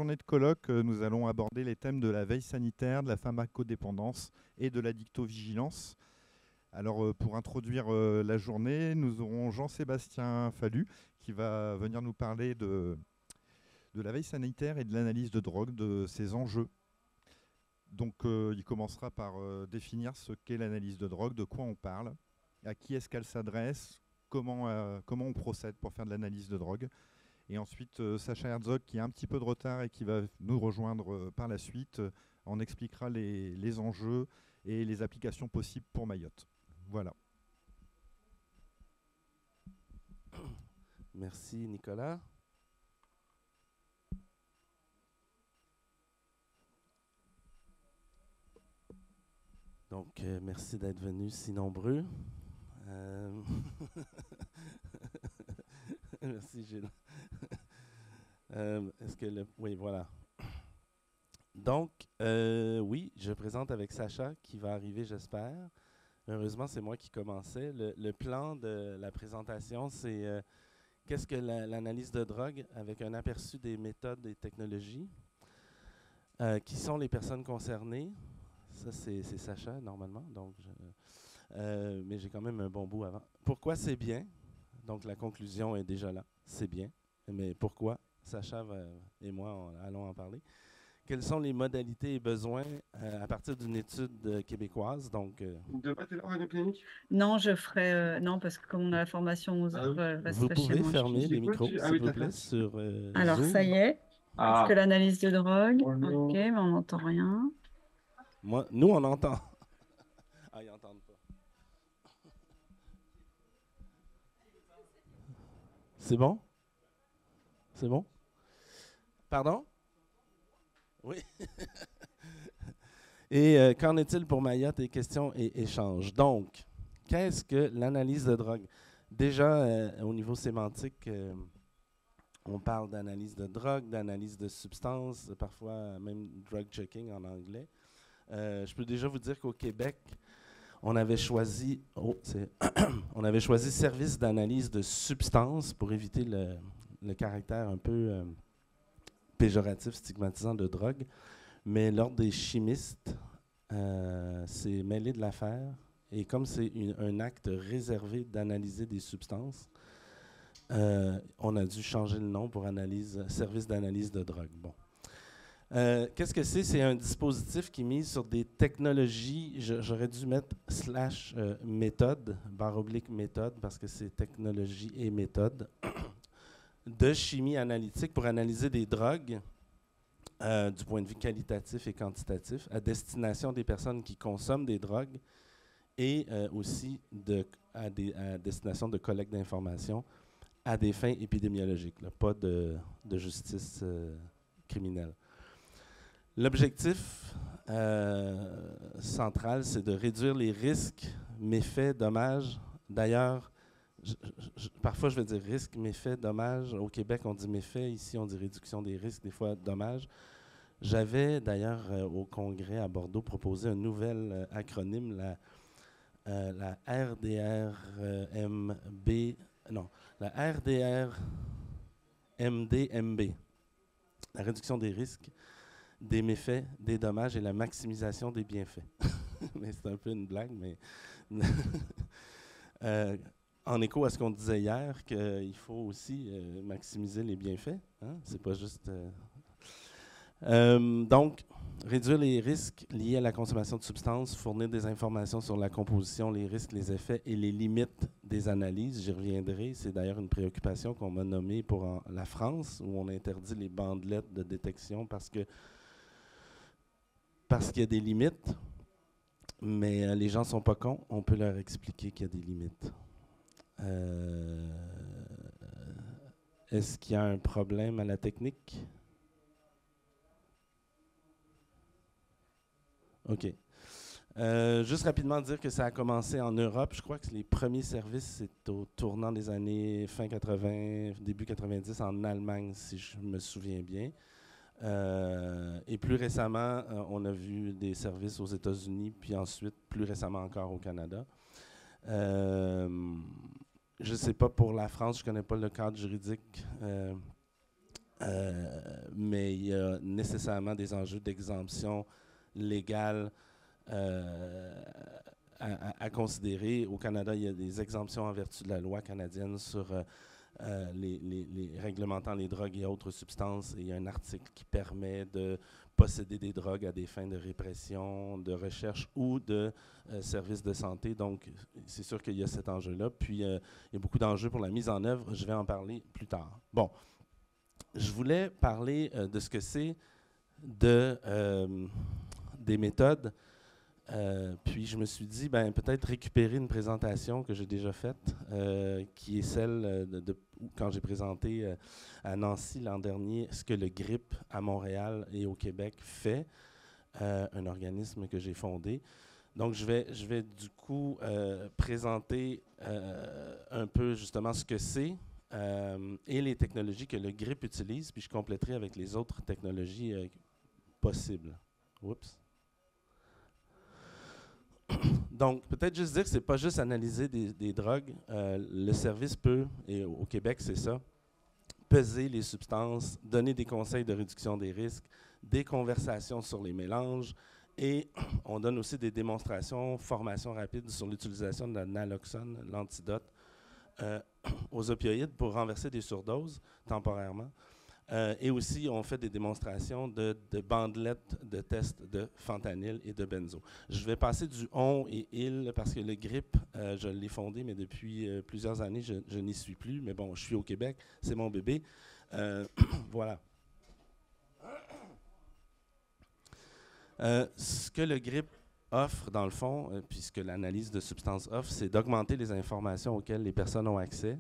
Journée de colloque, nous allons aborder les thèmes de la veille sanitaire, de la pharmacodépendance et de l'addictovigilance. Alors, pour introduire la journée, nous aurons Jean-Sébastien Fallu qui va venir nous parler de la veille sanitaire et de l'analyse de drogue, de ses enjeux. Donc, il commencera par définir ce qu'est l'analyse de drogue, de quoi on parle, à qui est-ce qu'elle s'adresse, comment on procède pour faire de l'analyse de drogue. Et ensuite, Sacha Herzog, qui a un petit peu de retard et qui va nous rejoindre par la suite, en expliquera les enjeux et les applications possibles pour Mayotte. Voilà. Merci Nicolas. Donc, merci d'être venus si nombreux. Merci Gilles. Oui, voilà. Donc, oui, je présente avec Sacha qui va arriver, j'espère. Heureusement, c'est moi qui commençais. Le plan de la présentation, c'est qu'est-ce que l'analyse de drogue avec un aperçu des méthodes et technologies. Qui sont les personnes concernées? Ça, c'est Sacha, normalement. Donc, mais j'ai quand même un bon bout avant. Pourquoi c'est bien? Donc, la conclusion est déjà là. C'est bien. Mais pourquoi? Sacha et moi allons en parler. Quelles sont les modalités et besoins à partir d'une étude québécoise? Donc, Vous devez pas être là, Radio Clinique? Non, je ferai. Non, parce que comme on a la formation aux Ah oui. autres, je vous resterai chez pouvez moi. fermer les C'est quoi, micros, tu- Ah s'il oui, vous t'as plaît, fait. sur Alors, Zoom. ça y est. Est-ce que Ah, l'analyse de drogue? bonjour. Ok, mais on n'entend rien. Nous, on entend. Ah, ils n'entendent pas. C'est bon? C'est bon? Pardon? Oui. Et qu'en est-il pour Mayotte et questions et échanges? Donc, qu'est-ce que l'analyse de drogue? Déjà, au niveau sémantique, on parle d'analyse de drogue, d'analyse de substances, parfois même drug checking en anglais. Je peux déjà vous dire qu'au Québec, on avait choisi, on avait choisi service d'analyse de substances pour éviter le caractère un peu péjoratif, stigmatisant de drogue. Mais l'Ordre des chimistes s'est mêlé de l'affaire. Et comme c'est un acte réservé d'analyser des substances, on a dû changer le nom pour service d'analyse de drogue. Bon. Qu'est-ce que c'est? C'est un dispositif qui mise sur des technologies, j'aurais dû mettre / méthode, / méthode, parce que c'est technologie et méthode, de chimie analytique pour analyser des drogues du point de vue qualitatif et quantitatif à destination des personnes qui consomment des drogues et aussi à destination de collecte d'informations à des fins épidémiologiques, là, pas de justice criminelle. L'objectif central, c'est de réduire les risques, méfaits, dommages. D'ailleurs, parfois je vais dire risques, méfaits, dommages. Au Québec, on dit méfaits. Ici, on dit réduction des risques, des fois dommages. J'avais d'ailleurs au congrès à Bordeaux proposé un nouvel acronyme, la RDRMB, non, la RDRMDMB, la réduction des risques, des méfaits, des dommages et la maximisation des bienfaits. Mais c'est un peu une blague, mais en écho à ce qu'on disait hier, qu'il faut aussi maximiser les bienfaits. Hein? C'est pas juste. Donc, réduire les risques liés à la consommation de substances, fournir des informations sur la composition, les risques, les effets et les limites des analyses. J'y reviendrai. C'est d'ailleurs une préoccupation qu'on m'a nommée pour la France, où on interdit les bandelettes de détection parce qu'il y a des limites, mais les gens ne sont pas cons. On peut leur expliquer qu'il y a des limites. Est-ce qu'il y a un problème à la technique? OK. Juste rapidement dire que ça a commencé en Europe. Je crois que les premiers services, c'est au tournant des années fin 80, début 90 en Allemagne, si je me souviens bien. Et plus récemment, on a vu des services aux États-Unis, puis ensuite, plus récemment encore au Canada. Je ne sais pas pour la France, je ne connais pas le cadre juridique Mais il y a nécessairement des enjeux d'exemption légale à considérer. Au Canada, il y a des exemptions en vertu de la loi canadienne sur les réglementant les drogues et autres substances. Et il y a un article qui permet de posséder des drogues à des fins de répression, de recherche ou de services de santé. Donc, c'est sûr qu'il y a cet enjeu-là. Puis, il y a beaucoup d'enjeux pour la mise en œuvre. Je vais en parler plus tard. Bon, je voulais parler de ce que c'est des méthodes. Puis je me suis dit, ben, peut-être récupérer une présentation que j'ai déjà faite, qui est celle de quand j'ai présenté à Nancy l'an dernier ce que le GRIP à Montréal et au Québec fait, un organisme que j'ai fondé. Donc je vais du coup présenter un peu justement ce que c'est et les technologies que le GRIP utilise, puis je compléterai avec les autres technologies possibles. Oups. Donc, peut-être juste dire que ce n'est pas juste analyser des drogues. Le service peut, et au Québec, c'est ça, peser les substances, donner des conseils de réduction des risques, des conversations sur les mélanges, et on donne aussi des démonstrations, formations rapides sur l'utilisation de la naloxone, l'antidote, aux opioïdes pour renverser des surdoses temporairement. Et aussi, on fait des démonstrations de bandelettes de tests de fentanyl et de benzo. Je vais passer du on et il parce que le GRIP, je l'ai fondé, mais depuis plusieurs années, je n'y suis plus. Mais bon, je suis au Québec, c'est mon bébé. Voilà. Ce que le GRIP offre, dans le fond, puisque l'analyse de substances offre, c'est d'augmenter les informations auxquelles les personnes ont accès.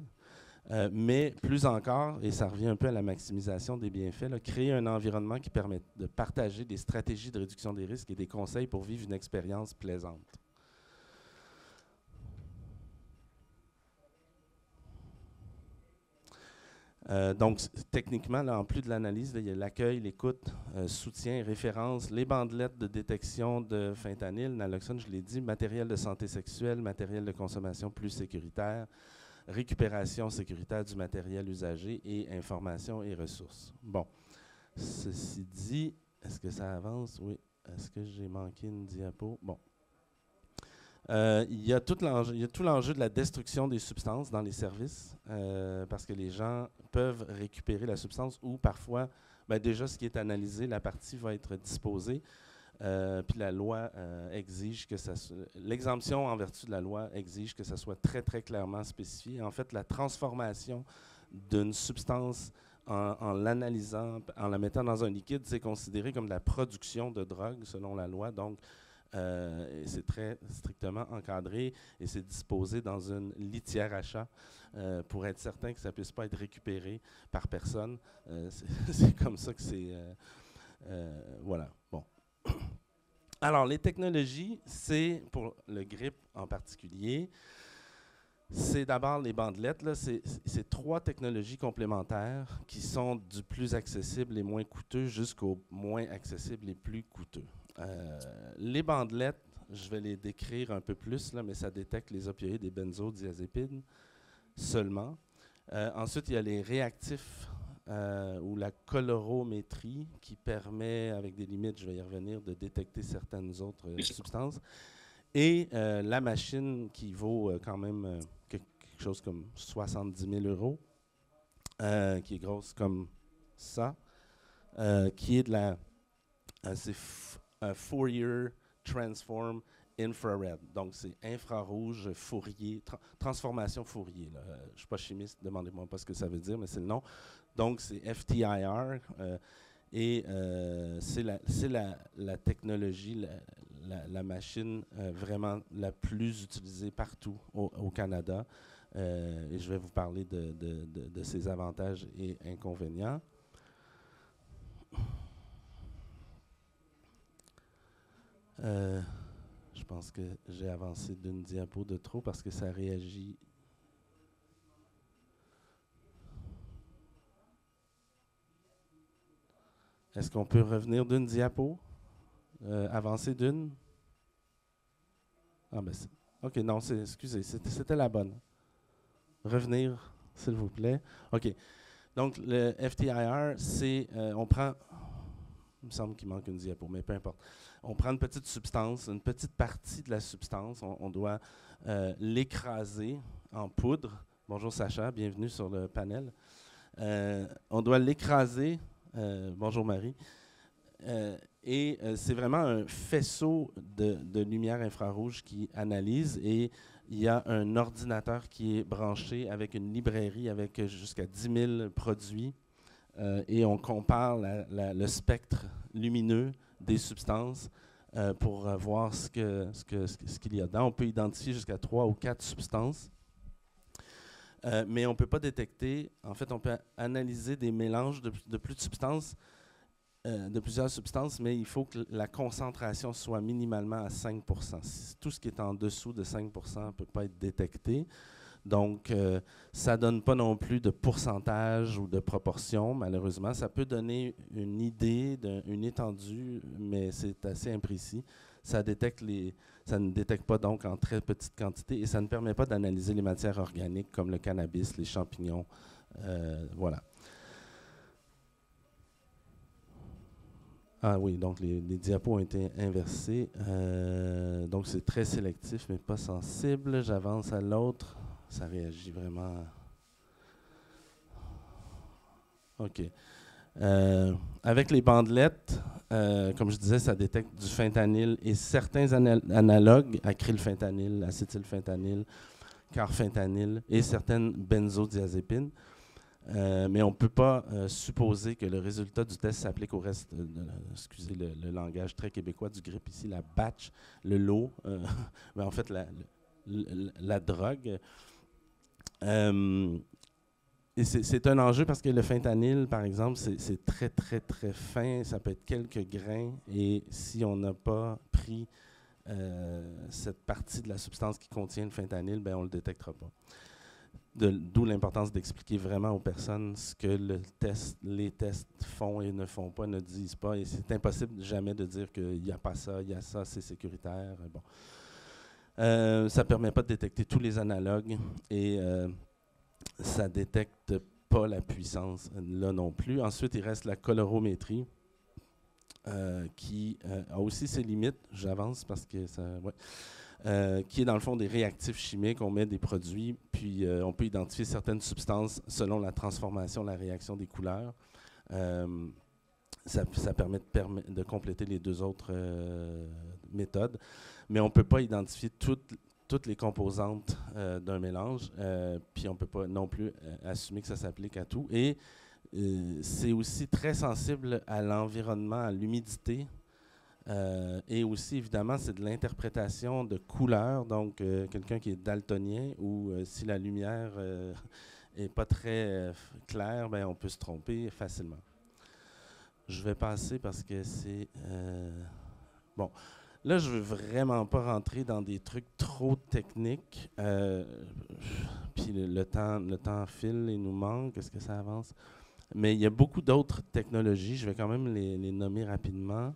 Mais plus encore, et ça revient un peu à la maximisation des bienfaits, là, créer un environnement qui permet de partager des stratégies de réduction des risques et des conseils pour vivre une expérience plaisante. Donc, techniquement, là, en plus de l'analyse, il y a l'accueil, l'écoute, soutien, référence, les bandelettes de détection de fentanyl, naloxone, je l'ai dit, matériel de santé sexuelle, matériel de consommation plus sécuritaire, récupération sécuritaire du matériel usagé et information et ressources. Bon, ceci dit, est-ce que ça avance? Oui. Est-ce que j'ai manqué une diapo? Bon. Il y a tout l'enjeu de la destruction des substances dans les services, parce que les gens peuvent récupérer la substance ou parfois, ben déjà ce qui est analysé, la partie va être disposée. Puis la loi exige que ça soit... L'exemption en vertu de la loi exige que ça soit très, très clairement spécifié. En fait, la transformation d'une substance en l'analysant, en la mettant dans un liquide, c'est considéré comme de la production de drogue selon la loi. Donc, c'est très strictement encadré et c'est disposé dans une litière à chat pour être certain que ça ne puisse pas être récupéré par personne. C'est comme ça que c'est... voilà. Bon. Alors, les technologies, c'est pour le GRIP en particulier, c'est d'abord les bandelettes. C'est 3 technologies complémentaires qui sont du plus accessible et moins coûteux jusqu'au moins accessible et plus coûteux. Les bandelettes, je vais les décrire un peu plus, là, mais ça détecte les opioïdes et benzodiazépines seulement. Ensuite, il y a les réactifs ou la colorométrie qui permet, avec des limites, je vais y revenir, de détecter certaines autres substances. Et la machine qui vaut quand même quelque chose comme 70 000 €, qui est grosse comme ça, qui est de la... c'est Fourier Transform Infrared. Donc, c'est infrarouge Fourier, transformation Fourier. Je ne suis pas chimiste, demandez-moi pas ce que ça veut dire, mais c'est le nom. Donc, c'est FTIR et c'est la technologie, la machine vraiment la plus utilisée partout au Canada. Et je vais vous parler de ses avantages et inconvénients. Je pense que j'ai avancé d'une diapo de trop parce que ça réagit. Est-ce qu'on peut revenir d'une diapo? Avancer d'une? Ah ben OK, non, excusez, c'était la bonne. Revenir, s'il vous plaît. OK. Donc, le FTIR, c'est, on prend, il me semble qu'il manque une diapo, mais peu importe. On prend une petite substance, une petite partie de la substance, on doit l'écraser en poudre. Bonjour Sacha, bienvenue sur le panel. On doit l'écraser, bonjour Marie, et c'est vraiment un faisceau de lumière infrarouge qui analyse, et il y a un ordinateur qui est branché avec une librairie avec jusqu'à 10 000 produits, et on compare le spectre lumineux des substances pour voir ce qu'il y a dedans. On peut identifier jusqu'à 3 ou 4 substances, mais on ne peut pas détecter. En fait, on peut analyser des mélanges de plus de substances, de plusieurs substances, mais il faut que la concentration soit minimalement à 5%. Tout ce qui est en dessous de 5% ne peut pas être détecté. Donc, ça ne donne pas non plus de pourcentage ou de proportion, malheureusement. Ça peut donner une idée d'une étendue, mais c'est assez imprécis. Ça ne détecte pas donc en très petite quantité, et ça ne permet pas d'analyser les matières organiques comme le cannabis, les champignons. Voilà. Ah oui, donc les diapos ont été inversés. Donc c'est très sélectif, mais pas sensible. J'avance à l'autre. Ça réagit vraiment. OK. Avec les bandelettes, comme je disais, ça détecte du fentanyl et certains analogues, acrylfentanyl, acétylfentanyl, carfentanyl et certaines benzodiazépines. Mais on ne peut pas supposer que le résultat du test s'applique au reste, excusez le langage très québécois du GRIP ici, la batch, le lot, mais en fait la drogue. Et c'est un enjeu parce que le fentanyl, par exemple, c'est très, très, très fin. Ça peut être quelques grains. Et si on n'a pas pris cette partie de la substance qui contient le fentanyl, ben on ne le détectera pas. D'où l'importance d'expliquer vraiment aux personnes ce que les tests font et ne font pas, ne disent pas. Et c'est impossible jamais de dire qu'il n'y a pas ça, il y a ça, c'est sécuritaire. Bon. Ça ne permet pas de détecter tous les analogues, et ça ne détecte pas la puissance là non plus. Ensuite, il reste la colorimétrie qui a aussi ses limites. J'avance parce que ça... Ouais. Qui est dans le fond des réactifs chimiques. On met des produits, puis on peut identifier certaines substances selon la transformation, la réaction des couleurs. Ça permet de compléter les deux autres méthodes, mais on ne peut pas identifier toutes les composantes d'un mélange, puis on ne peut pas non plus assumer que ça s'applique à tout. Et c'est aussi très sensible à l'environnement, à l'humidité. Et aussi, évidemment, c'est de l'interprétation de couleurs. Donc, quelqu'un qui est daltonien, ou si la lumière n'est pas très claire, ben, on peut se tromper facilement. Je vais passer parce que c'est... bon, là, je ne veux vraiment pas rentrer dans des trucs trop techniques. Puis le temps file et nous manque. Est-ce que ça avance? Mais il y a beaucoup d'autres technologies. Je vais quand même les nommer rapidement.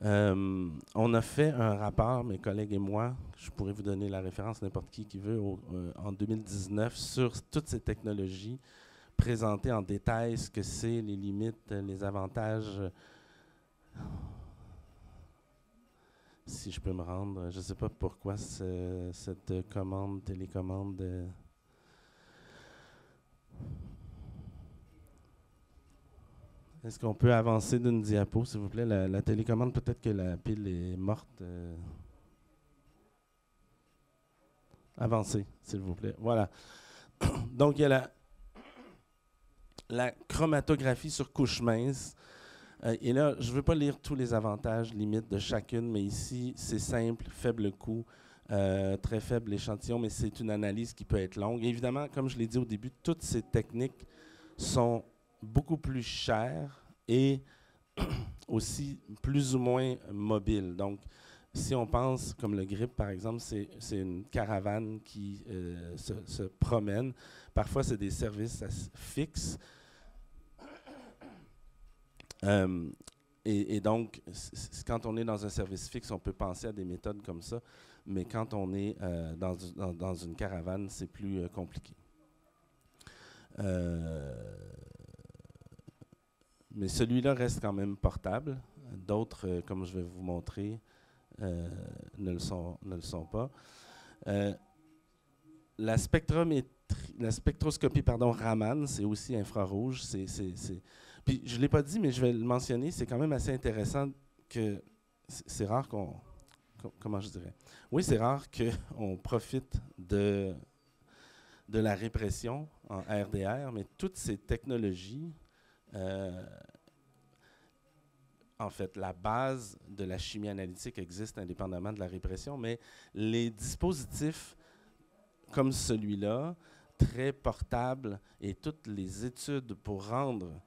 On a fait un rapport, mes collègues et moi, je pourrais vous donner la référence, n'importe qui veut, en 2019, sur toutes ces technologies, présenter en détail ce que c'est, les limites, les avantages. Si je peux me rendre, je ne sais pas pourquoi cette télécommande... Est-ce qu'on peut avancer d'une diapo, s'il vous plaît? La télécommande, peut-être que la pile est morte. Avancez, s'il vous plaît. Voilà. Donc, il y a la chromatographie sur couche mince. Et là, je ne veux pas lire tous les avantages, limites de chacune, mais ici, c'est simple, faible coût, très faible échantillon, mais c'est une analyse qui peut être longue. Et évidemment, comme je l'ai dit au début, toutes ces techniques sont beaucoup plus cher et aussi plus ou moins mobile. Donc, si on pense, comme le GRIP par exemple, c'est une caravane qui se promène. Parfois, c'est des services fixes. Et donc, quand on est dans un service fixe, on peut penser à des méthodes comme ça. Mais quand on est dans une caravane, c'est plus compliqué. Mais celui-là reste quand même portable. D'autres, comme je vais vous montrer, ne le sont pas. La spectroscopie Raman, c'est aussi infrarouge. Puis je ne l'ai pas dit, mais je vais le mentionner. C'est quand même assez intéressant que c'est rare comment je dirais? Oui, c'est rare qu'on profite de la répression en RDR, mais toutes ces technologies, en fait, la base de la chimie analytique existe indépendamment de la répression, mais les dispositifs comme celui-là, très portables, et toutes les études pour rendre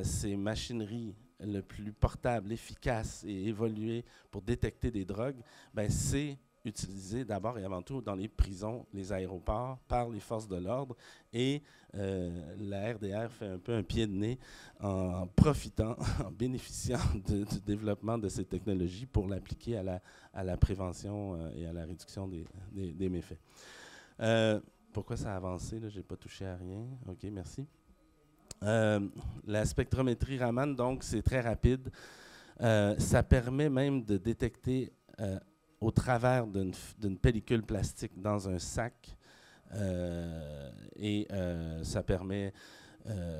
ces machineries le plus portables, efficaces et évoluées pour détecter des drogues, ben c'est utilisé d'abord et avant tout dans les prisons, les aéroports, par les forces de l'ordre. Et la RDR fait un peu un pied de nez en profitant, en bénéficiant du développement de ces technologies pour l'appliquer à la prévention et à la réduction des méfaits. Pourquoi ça a avancé? Je n'ai pas touché à rien. OK, merci. La spectrométrie Raman, donc, c'est très rapide. Ça permet même de détecter au travers d'une pellicule plastique dans un sac. Ça permet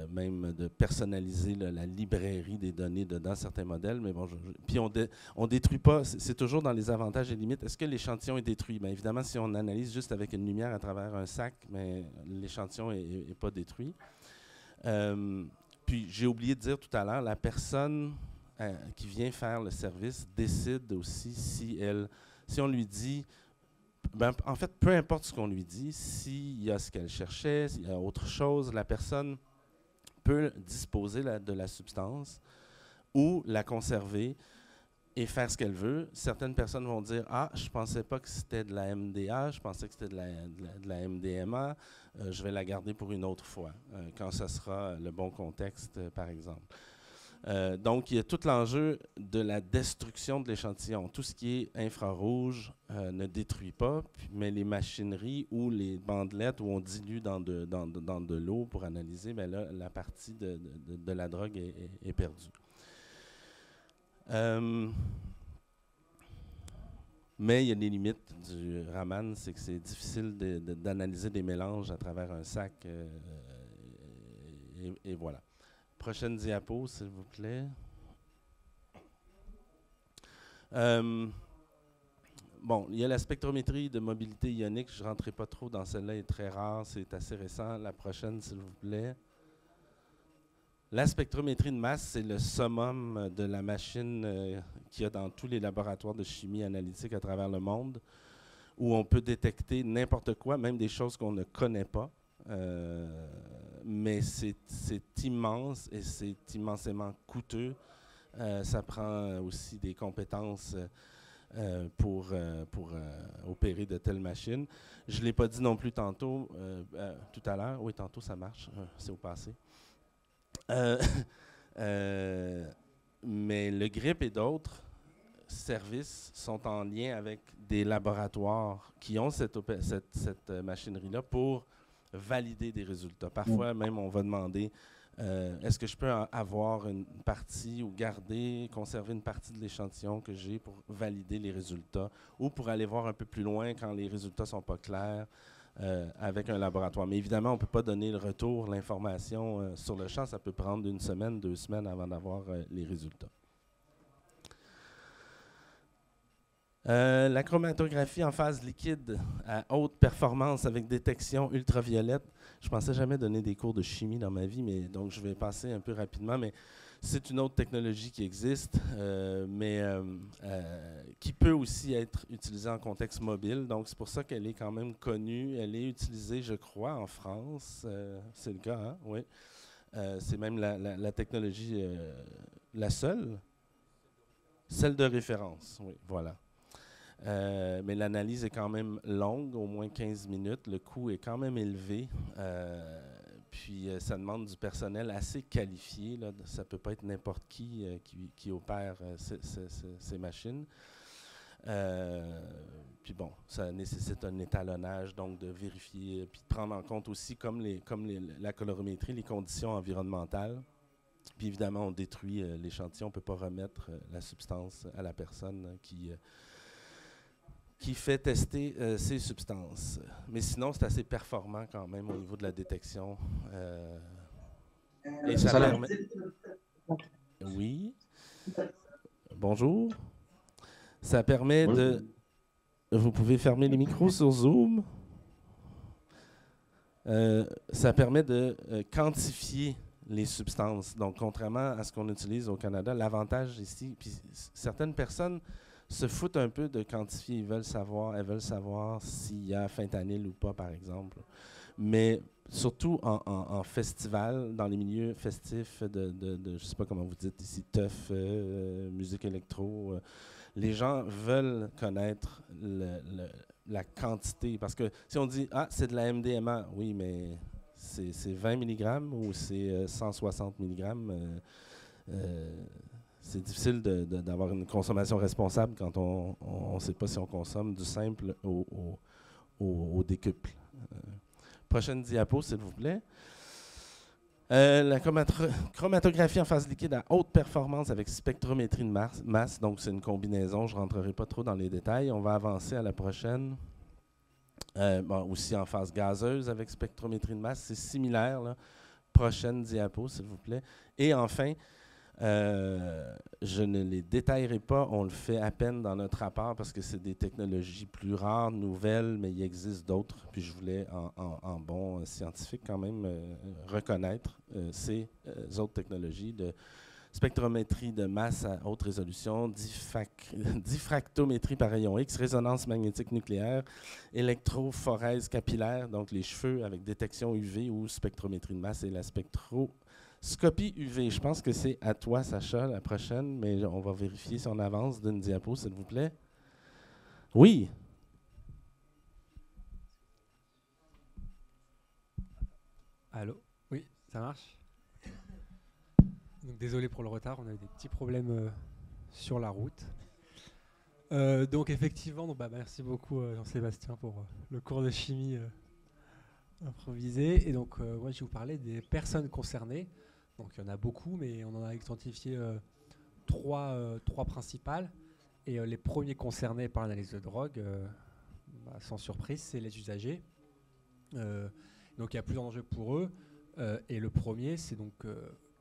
même de personnaliser la librairie des données dans certains modèles. Mais bon, puis on détruit pas, c'est toujours dans les avantages et limites. Est-ce que l'échantillon est détruit? Bien, évidemment, si on analyse juste avec une lumière à travers un sac, l'échantillon n'est pas détruit. Puis j'ai oublié de dire tout à l'heure, la personne qui vient faire le service décide aussi si on lui dit, en fait, peu importe ce qu'on lui dit, s'il y a ce qu'elle cherchait, s'il y a autre chose, la personne peut disposer de la substance ou la conserver et faire ce qu'elle veut. Certaines personnes vont dire « Ah, je ne pensais pas que c'était de la MDA, je pensais que c'était de la MDMA, je vais la garder pour une autre fois, quand ce sera le bon contexte, par exemple. » Donc, il y a tout l'enjeu de la destruction de l'échantillon. Tout ce qui est infrarouge ne détruit pas, mais les machineries ou les bandelettes où on dilue dans de l'eau pour analyser, bien là, la partie de la drogue est perdue. Mais il y a des limites du Raman, c'est que c'est difficile d'analyser des mélanges à travers un sac. Et voilà. Prochaine diapo, s'il vous plaît. Bon, il y a la spectrométrie de mobilité ionique. Je ne rentrerai pas trop dans celle-là, elle est très rare, c'est assez récent. La prochaine, s'il vous plaît. La spectrométrie de masse, c'est le summum de la machine qu'il y a dans tous les laboratoires de chimie analytique à travers le monde, où on peut détecter n'importe quoi, même des choses qu'on ne connaît pas. Mais c'est immense et c'est immensément coûteux. Ça prend aussi des compétences pour opérer de telles machines. Je ne l'ai pas dit non plus tantôt, tout à l'heure. Oui, tantôt ça marche, c'est au passé. Mais le GRIP et d'autres services sont en lien avec des laboratoires qui ont cette machinerie-là pour valider des résultats. Parfois, même, on va demander est-ce que je peux avoir une partie ou conserver une partie de l'échantillon que j'ai pour valider les résultats ou pour aller voir un peu plus loin quand les résultats ne sont pas clairs avec un laboratoire. Mais évidemment, on ne peut pas donner le retour, l'information sur le champ. Ça peut prendre 1 semaine, 2 semaines avant d'avoir les résultats. La chromatographie en phase liquide à haute performance avec détection ultraviolette. Je ne pensais jamais donner des cours de chimie dans ma vie, mais donc je vais passer un peu rapidement. Mais c'est une autre technologie qui existe, mais qui peut aussi être utilisée en contexte mobile. Donc c'est pour ça qu'elle est quand même connue. Elle est utilisée, je crois, en France. C'est le cas, hein? Oui. C'est même la technologie, la seule. Celle de référence, oui, voilà. Mais l'analyse est quand même longue, au moins 15 minutes. Le coût est quand même élevé. Puis ça demande du personnel assez qualifié. Là. Ça ne peut pas être n'importe qui opère ces machines. Puis bon, ça nécessite un étalonnage, donc de vérifier, puis de prendre en compte aussi, comme la colorimétrie, les conditions environnementales. Puis évidemment, on détruit l'échantillon, on ne peut pas remettre la substance à la personne qui fait tester ces substances. Mais sinon, c'est assez performant quand même au niveau de la détection. Et ça permet... Oui. Bonjour. Ça permet de... Vous pouvez fermer les micros sur Zoom. Ça permet de quantifier les substances. Donc, contrairement à ce qu'on utilise au Canada, l'avantage ici, puis certaines personnes se foutent un peu de quantifier, elles veulent savoir s'il y a fentanyl ou pas, par exemple. Mais surtout en festival, dans les milieux festifs de je ne sais pas comment vous dites ici, teuf, musique électro, les gens veulent connaître la quantité. Parce que si on dit « Ah, c'est de la MDMA », oui, mais c'est 20 mg ou c'est 160 mg. C'est difficile d'avoir une consommation responsable quand on ne sait pas si on consomme du simple au décuple. Prochaine diapo, s'il vous plaît. La chromatographie en phase liquide à haute performance avec spectrométrie de masse. Donc, c'est une combinaison. Je ne rentrerai pas trop dans les détails. On va avancer à la prochaine. Aussi en phase gazeuse avec spectrométrie de masse. C'est similaire, là. Prochaine diapo, s'il vous plaît. Et enfin, je ne les détaillerai pas, on le fait à peine dans notre rapport parce que c'est des technologies plus rares, nouvelles, mais il existe d'autres. Puis je voulais, en bon scientifique, quand même reconnaître ces autres technologies de spectrométrie de masse à haute résolution, diffractométrie par rayon X, résonance magnétique nucléaire, électrophorèse capillaire, donc les cheveux avec détection UV ou spectrométrie de masse et la spectroscopie UV. Je pense que c'est à toi, Sacha, la prochaine, mais on va vérifier si on avance d'une diapo, s'il vous plaît. Oui. Allô? Oui, ça marche? Donc, désolé pour le retard, on a eu des petits problèmes sur la route. Donc effectivement, merci beaucoup Jean-Sébastien pour le cours de chimie improvisé. Et donc moi je vais vous parler des personnes concernées. Donc il y en a beaucoup, mais on en a identifié trois principales. Et les premiers concernés par l'analyse de drogue, sans surprise, c'est les usagers. Donc il y a plusieurs enjeux pour eux. Et le premier, c'est donc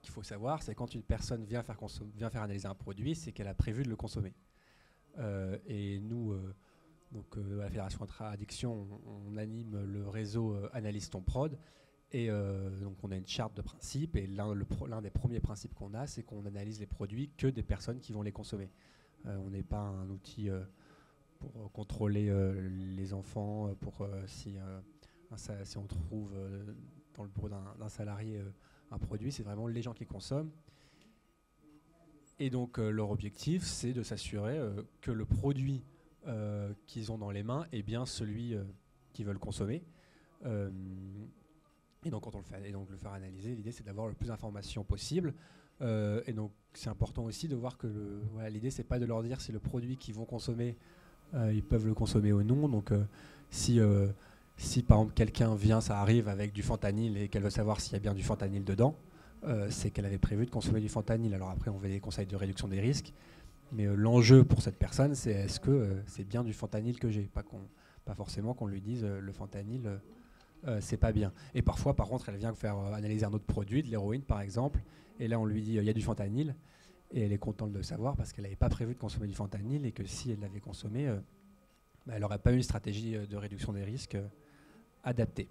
qu'il faut savoir, c'est quand une personne vient faire analyser un produit, c'est qu'elle a prévu de le consommer. Et nous, à la Fédération Intra-Addiction, on anime le réseau Analyse ton prod. Et donc on a une charte de principes. Et l'un des premiers principes qu'on a, c'est qu'on analyse les produits que des personnes qui vont les consommer. On n'est pas un outil pour contrôler les enfants, si on trouve dans le bureau d'un salarié un produit, c'est vraiment les gens qui consomment. Et donc leur objectif, c'est de s'assurer que le produit qu'ils ont dans les mains est bien celui qu'ils veulent consommer. Et donc quand on le faire analyser, l'idée c'est d'avoir le plus d'informations possible. Et donc c'est important aussi de voir que l'idée c'est pas de leur dire si le produit qu'ils vont consommer, ils peuvent le consommer ou non. Donc si par exemple quelqu'un vient, ça arrive avec du fentanyl et qu'elle veut savoir s'il y a bien du fentanyl dedans, c'est qu'elle avait prévu de consommer du fentanyl. Alors après on fait des conseils de réduction des risques, mais l'enjeu pour cette personne c'est est-ce que c'est bien du fentanyl que j'ai, pas forcément qu'on lui dise le fentanyl c'est pas bien. Et parfois par contre elle vient faire analyser un autre produit, de l'héroïne par exemple, et là on lui dit il y a du fentanyl, et elle est contente de le savoir parce qu'elle n'avait pas prévu de consommer du fentanyl et que si elle l'avait consommé, elle n'aurait pas eu une stratégie de réduction des risques adaptée.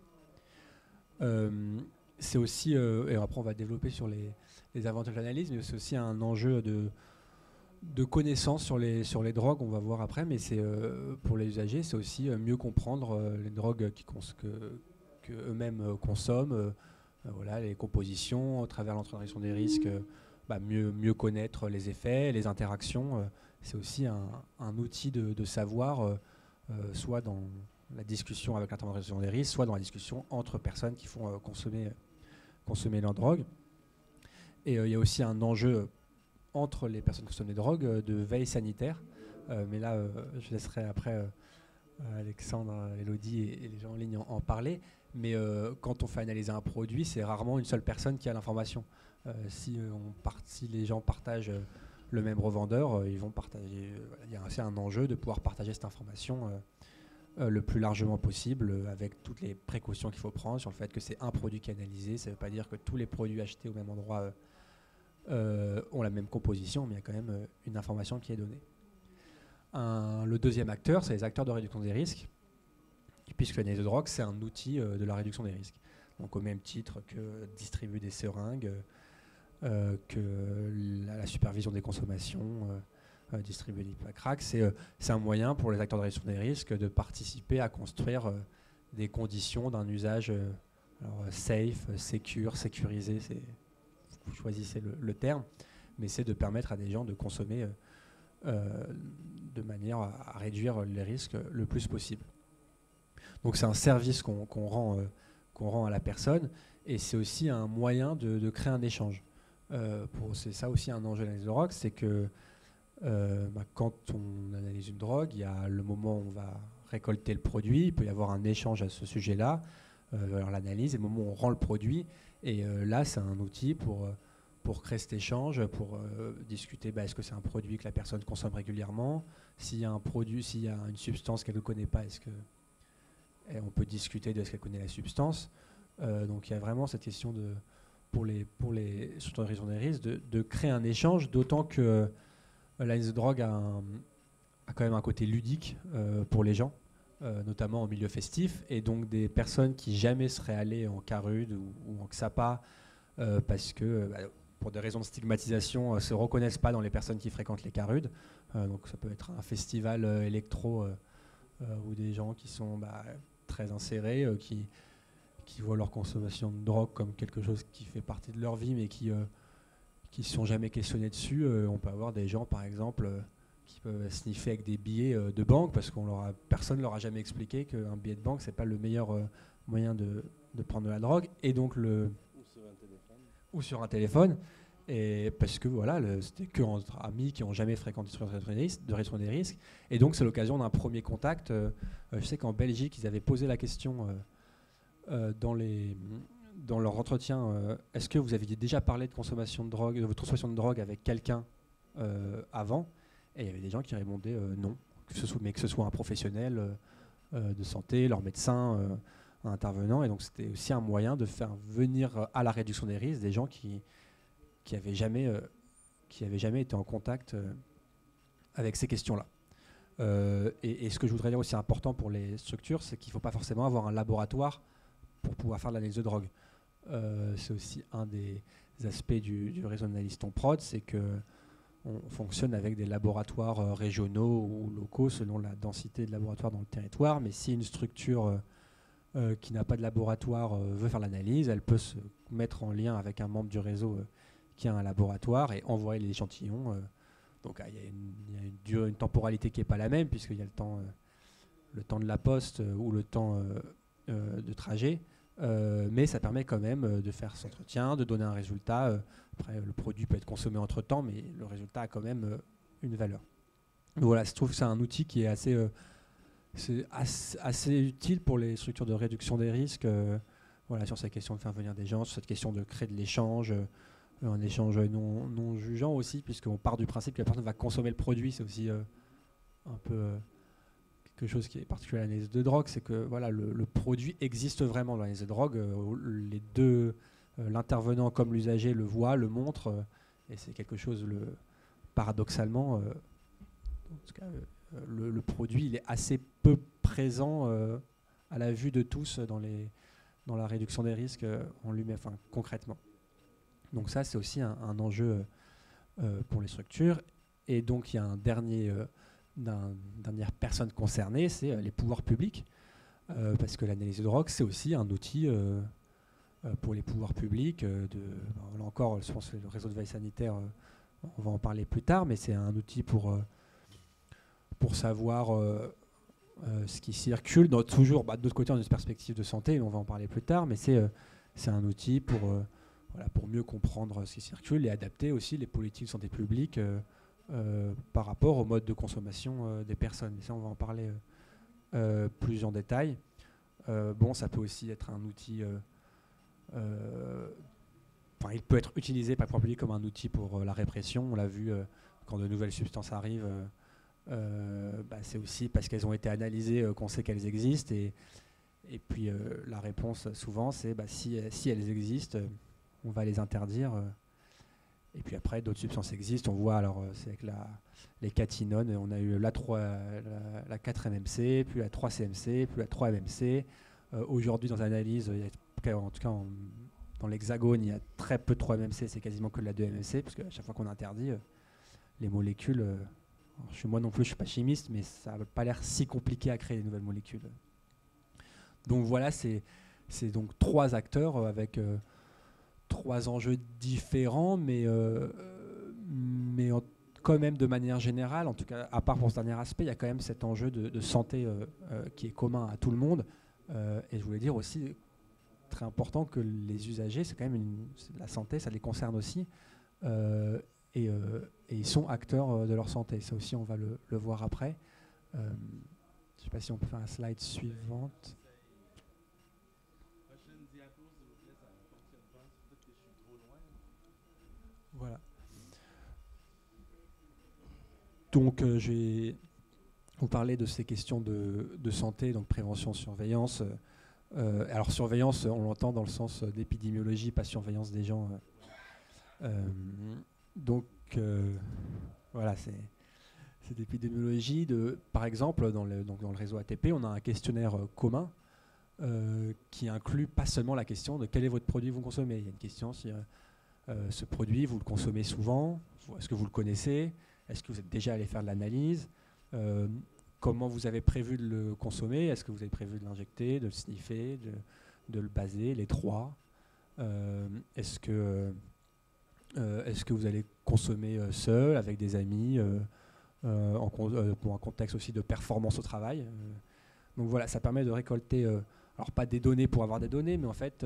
C'est aussi, et après on va développer sur les avantages de l'analyse, mais c'est aussi un enjeu de connaissance sur les drogues, on va voir après, mais c'est pour les usagers, c'est aussi mieux comprendre les drogues que eux-mêmes consomment, les compositions, à travers l'introduction des risques, mieux connaître les effets, les interactions. C'est aussi un outil de savoir, soit dans la discussion avec l'intervention des risques, soit dans la discussion entre personnes qui font consommer leur drogue. Et il y a aussi un enjeu entre les personnes qui consomment des drogues de veille sanitaire. Mais là, je laisserai après Alexandre, Elodie et les gens en ligne en parler. Mais quand on fait analyser un produit, c'est rarement une seule personne qui a l'information. Si les gens partagent le même revendeur, ils vont partager. Il y a aussi un enjeu de pouvoir partager cette information le plus largement possible, avec toutes les précautions qu'il faut prendre sur le fait que c'est un produit qui est analysé. Ça ne veut pas dire que tous les produits achetés au même endroit ont la même composition, mais il y a quand même une information qui est donnée. Le deuxième acteur, c'est les acteurs de réduction des risques, puisque l'analyse de drogue, c'est un outil de la réduction des risques. Donc au même titre que distribuer des seringues, que la supervision des consommations, distribuer des packs, c'est un moyen pour les acteurs de réduction des risques de participer à construire des conditions d'un usage safe, secure, sécurisé, vous choisissez le terme, mais c'est de permettre à des gens de consommer de manière à réduire les risques le plus possible. Donc c'est un service qu'on rend à la personne, et c'est aussi un moyen de créer un échange. C'est ça aussi un enjeu de l'analyse de drogue, c'est que quand on analyse une drogue, il y a le moment où on va récolter le produit, il peut y avoir un échange à ce sujet-là, l'analyse, et le moment où on rend le produit, et là c'est un outil pour créer cet échange, pour discuter est-ce que c'est un produit que la personne consomme régulièrement, s'il y a une substance qu'elle ne connaît pas, on peut discuter de ce qu'elle connaît la substance. Donc il y a vraiment cette question pour les surtout en raison des risques, de créer un échange, d'autant que l'analyse de drogue a quand même un côté ludique pour les gens, notamment en milieu festif, et donc des personnes qui jamais seraient allées en Carude ou en XAPA parce que pour des raisons de stigmatisation, ne se reconnaissent pas dans les personnes qui fréquentent les Carudes. Donc ça peut être un festival électro ou des gens qui sont très insérés, qui voient leur consommation de drogue comme quelque chose qui fait partie de leur vie, mais qui ne sont jamais questionnés dessus. On peut avoir des gens, par exemple, qui peuvent sniffer avec des billets de banque, parce que personne ne leur a jamais expliqué qu'un billet de banque, ce n'est pas le meilleur moyen de prendre de la drogue. Et donc ou sur un téléphone, et parce que c'était que entre amis qui n'ont jamais fréquenté de réduction des risques, et donc c'est l'occasion d'un premier contact. Je sais qu'en Belgique, ils avaient posé la question dans leur entretien, est-ce que vous aviez déjà parlé de consommation de drogue, de votre consommation de drogue avec quelqu'un avant, et il y avait des gens qui répondaient non, mais que ce soit un professionnel de santé, leur médecin, un intervenant, et donc c'était aussi un moyen de faire venir à la réduction des risques des gens qui avaient jamais été en contact avec ces questions-là. Et ce que je voudrais dire aussi important pour les structures, c'est qu'il ne faut pas forcément avoir un laboratoire pour pouvoir faire de l'analyse de drogue. C'est aussi un des aspects du réseau d'analyse Prod, c'est qu'on fonctionne avec des laboratoires régionaux ou locaux selon la densité de laboratoires dans le territoire, mais si une structure qui n'a pas de laboratoire veut faire l'analyse, elle peut se mettre en lien avec un membre du réseau qui a un laboratoire et envoyer les échantillons. Donc il y a une temporalité qui n'est pas la même, puisqu'il y a le temps de la poste ou le temps de trajet, mais ça permet quand même de faire cet entretien, de donner un résultat. Après, le produit peut être consommé entre-temps, mais le résultat a quand même une valeur. Donc voilà, je trouve que c'est un outil qui est assez utile pour les structures de réduction des risques, sur cette question de faire venir des gens, sur cette question de créer de l'échange, un échange non jugeant aussi, puisqu'on part du principe que la personne va consommer le produit. C'est aussi un peu quelque chose qui est particulier à l'analyse de drogue, c'est que le produit existe vraiment dans l'analyse de drogue. Les deux, l'intervenant comme l'usager, le voit, le montre, et c'est quelque chose, paradoxalement, en tout cas, le produit il est assez peu présent à la vue de tous dans la réduction des risques en lui-même, concrètement. Donc ça, c'est aussi un enjeu pour les structures. Et donc, il y a une dernière personne concernée, c'est les pouvoirs publics, parce que l'analyse de drogue, c'est aussi un outil pour les pouvoirs publics. Là encore, je pense que le réseau de veille sanitaire, on va en parler plus tard, mais c'est un outil pour savoir ce qui circule, toujours de notre côté, dans une perspective de santé, on va en parler plus tard, mais c'est un outil pour mieux comprendre ce qui circule et adapter aussi les politiques de santé publique par rapport au mode de consommation des personnes. Et ça, on va en parler plus en détail. Bon, ça peut aussi être un outil... il peut être utilisé par le public comme un outil pour la répression. On l'a vu quand de nouvelles substances arrivent. C'est aussi parce qu'elles ont été analysées qu'on sait qu'elles existent. Et puis la réponse souvent, c'est si elles existent, on va les interdire. Et puis après, d'autres substances existent. On voit, alors, c'est avec les catinones, on a eu la 4-MMC, puis la 3-CMC, puis la 3-MMC. Aujourd'hui, dans l'analyse, en tout cas dans l'hexagone, il y a très peu de 3-MMC, c'est quasiment que de la 2-MMC, parce qu'à chaque fois qu'on interdit, les molécules... moi non plus, je ne suis pas chimiste, mais ça n'a pas l'air si compliqué à créer des nouvelles molécules. Donc voilà, c'est donc 3 acteurs avec 3 enjeux différents, mais quand même de manière générale, en tout cas, à part pour ce dernier aspect, il y a quand même cet enjeu de santé qui est commun à tout le monde. Et je voulais dire aussi, très important, que les usagers, c'est quand même la santé, ça les concerne aussi. Et ils sont acteurs de leur santé. Ça aussi, on va le voir après. Je ne sais pas si on peut faire un slide suivante. Voilà. Donc, je vais vous parler de ces questions de santé, donc prévention, surveillance. Alors, surveillance, on l'entend dans le sens d'épidémiologie, pas surveillance des gens. Donc, voilà, c'est épidémiologie. Par exemple, dans le réseau ATP, on a un questionnaire commun qui inclut pas seulement la question de quel est votre produit que vous consommez. Il y a une question si ce produit, vous le consommez souvent, est-ce que vous le connaissez, est-ce que vous êtes déjà allé faire de l'analyse, comment vous avez prévu de le consommer, est-ce que vous avez prévu de l'injecter, de le sniffer, de le baser, les 3. Est-ce que vous allez consommer seul, avec des amis, pour un contexte aussi de performance au travail. Donc voilà, ça permet de récolter, alors pas des données pour avoir des données, mais en fait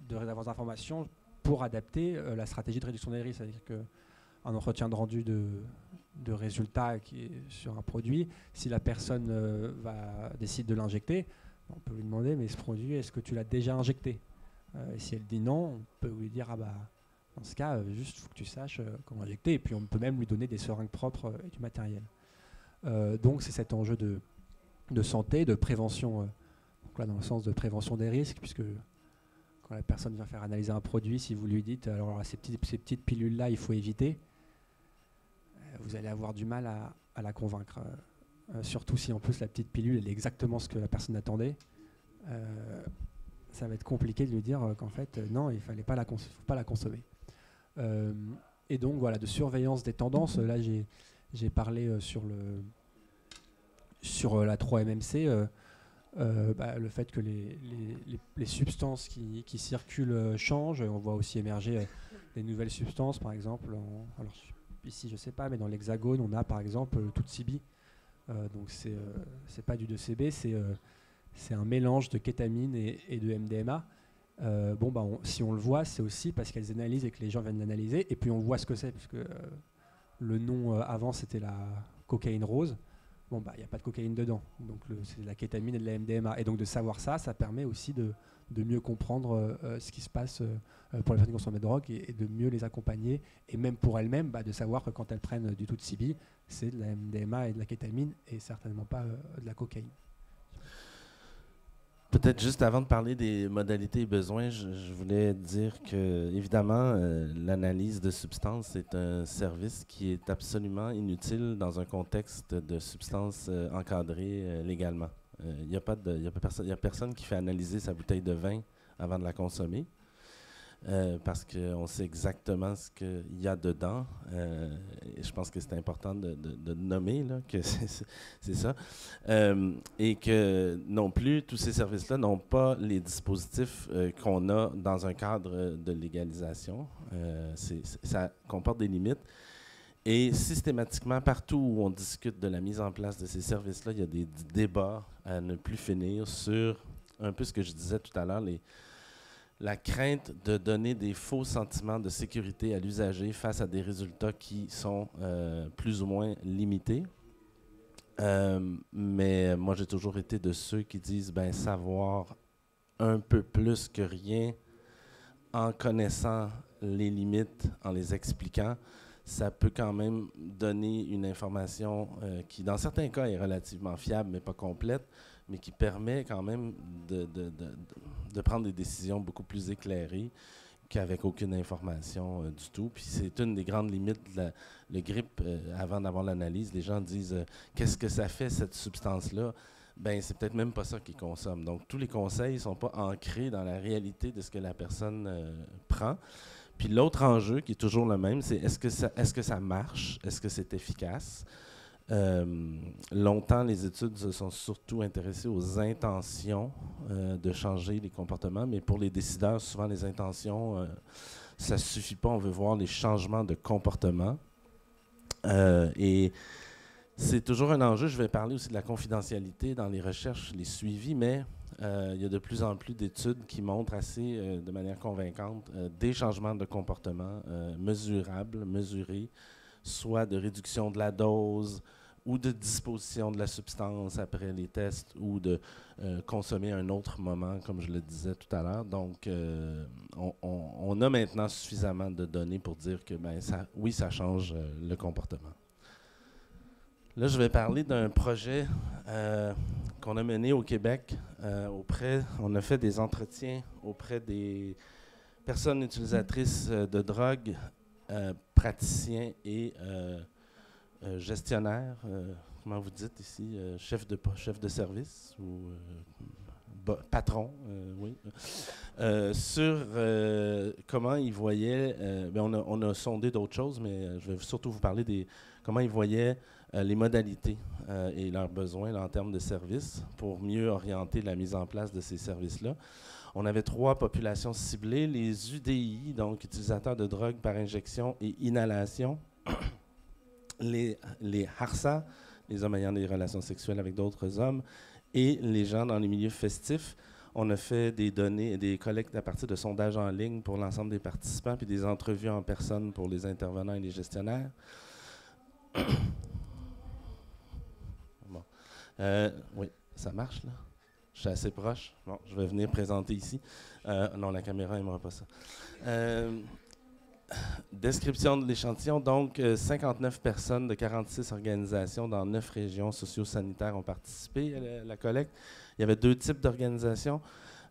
d'avoir des informations pour adapter la stratégie de réduction des risques. C'est-à-dire qu'un entretien de rendu de résultats qui est sur un produit, si la personne décide de l'injecter, on peut lui demander, mais ce produit, est-ce que tu l'as déjà injecté? Et si elle dit non, on peut lui dire, dans ce cas, juste il faut que tu saches comment injecter. Et puis on peut même lui donner des seringues propres et du matériel. Donc c'est cet enjeu de santé, de prévention, donc là dans le sens de prévention des risques, puisque quand la personne vient faire analyser un produit, si vous lui dites alors ces petites pilules-là, il faut éviter, vous allez avoir du mal à la convaincre. Surtout si en plus la petite pilule elle est exactement ce que la personne attendait. Ça va être compliqué de lui dire qu'en fait non, il ne faut pas la consommer. Et donc voilà, de surveillance des tendances, là j'ai parlé sur la 3-MMC, le fait que les substances qui circulent changent. On voit aussi émerger des nouvelles substances, par exemple. Alors ici je ne sais pas, mais dans l'hexagone on a par exemple le Tutsibi. Donc c'est pas du 2CB, c'est un mélange de kétamine et de MDMA. Si on le voit, c'est aussi parce qu'elles analysent et que les gens viennent d'analyser, et puis on voit ce que c'est, puisque le nom avant c'était la cocaïne rose. Il n'y a pas de cocaïne dedans, donc c'est de la kétamine et de la MDMA. Et donc de savoir ça permet aussi de mieux comprendre ce qui se passe pour les personnes qui consomment de drogue et de mieux les accompagner, et même pour elles-mêmes, de savoir que quand elles prennent du Tutsibi, c'est de la MDMA et de la kétamine, et certainement pas de la cocaïne. Peut-être juste avant de parler des modalités et besoins, je voulais dire que, évidemment, l'analyse de substances est un service qui est absolument inutile dans un contexte de substances encadrées légalement. Il n'y a personne qui fait analyser sa bouteille de vin avant de la consommer. Parce qu'on sait exactement ce qu'il y a dedans. Et je pense que c'est important de nommer là, que c'est ça. Et que non plus, tous ces services-là n'ont pas les dispositifs qu'on a dans un cadre de légalisation. Ça comporte des limites. Et systématiquement, partout où on discute de la mise en place de ces services-là, il y a des débats à ne plus finir sur un peu ce que je disais tout à l'heure, la crainte de donner des faux sentiments de sécurité à l'usager face à des résultats qui sont plus ou moins limités. Mais moi, j'ai toujours été de ceux qui disent savoir un peu plus que rien en connaissant les limites, en les expliquant, ça peut quand même donner une information qui, dans certains cas, est relativement fiable, mais pas complète, mais qui permet quand même de prendre des décisions beaucoup plus éclairées qu'avec aucune information du tout. Puis c'est une des grandes limites de le GRIP. Avant d'avoir l'analyse, les gens disent qu'est-ce que ça fait, cette substance-là? Ben, c'est peut-être même pas ça qu'ils consomment. Donc, tous les conseils ne sont pas ancrés dans la réalité de ce que la personne prend. Puis l'autre enjeu, qui est toujours le même, c'est est-ce que ça marche? Est-ce que c'est efficace? Longtemps, les études se sont surtout intéressées aux intentions de changer les comportements, mais pour les décideurs, souvent les intentions, ça ne suffit pas. On veut voir les changements de comportement. Et c'est toujours un enjeu. Je vais parler aussi de la confidentialité dans les recherches, les suivis, mais il y a de plus en plus d'études qui montrent assez, de manière convaincante, des changements de comportement mesurables, mesurés, soit de réduction de la dose ou de disposition de la substance après les tests ou de consommer à un autre moment, comme je le disais tout à l'heure. Donc, on a maintenant suffisamment de données pour dire que ça change le comportement. Là, je vais parler d'un projet qu'on a mené au Québec. On a fait des entretiens auprès des personnes utilisatrices de drogue, praticiens et gestionnaires. Comment vous dites ici? Chef de service ou patron, oui. Sur comment ils voyaient, on a sondé d'autres choses, mais je vais surtout vous parler comment ils voyaient les modalités et leurs besoins là, en termes de services pour mieux orienter la mise en place de ces services-là. On avait 3 populations ciblées, les UDI, donc utilisateurs de drogue par injection et inhalation, les HARSA, les hommes ayant des relations sexuelles avec d'autres hommes, et les gens dans les milieux festifs. On a fait des données, des collectes à partir de sondages en ligne pour l'ensemble des participants, puis des entrevues en personne pour les intervenants et les gestionnaires. Bon. Oui, ça marche là? Je suis assez proche. Bon, je vais venir présenter ici. Non, la caméra n'aimera pas ça. Description de l'échantillon. Donc, 59 personnes de 46 organisations dans 9 régions socio-sanitaires ont participé à la collecte. Il y avait 2 types d'organisations.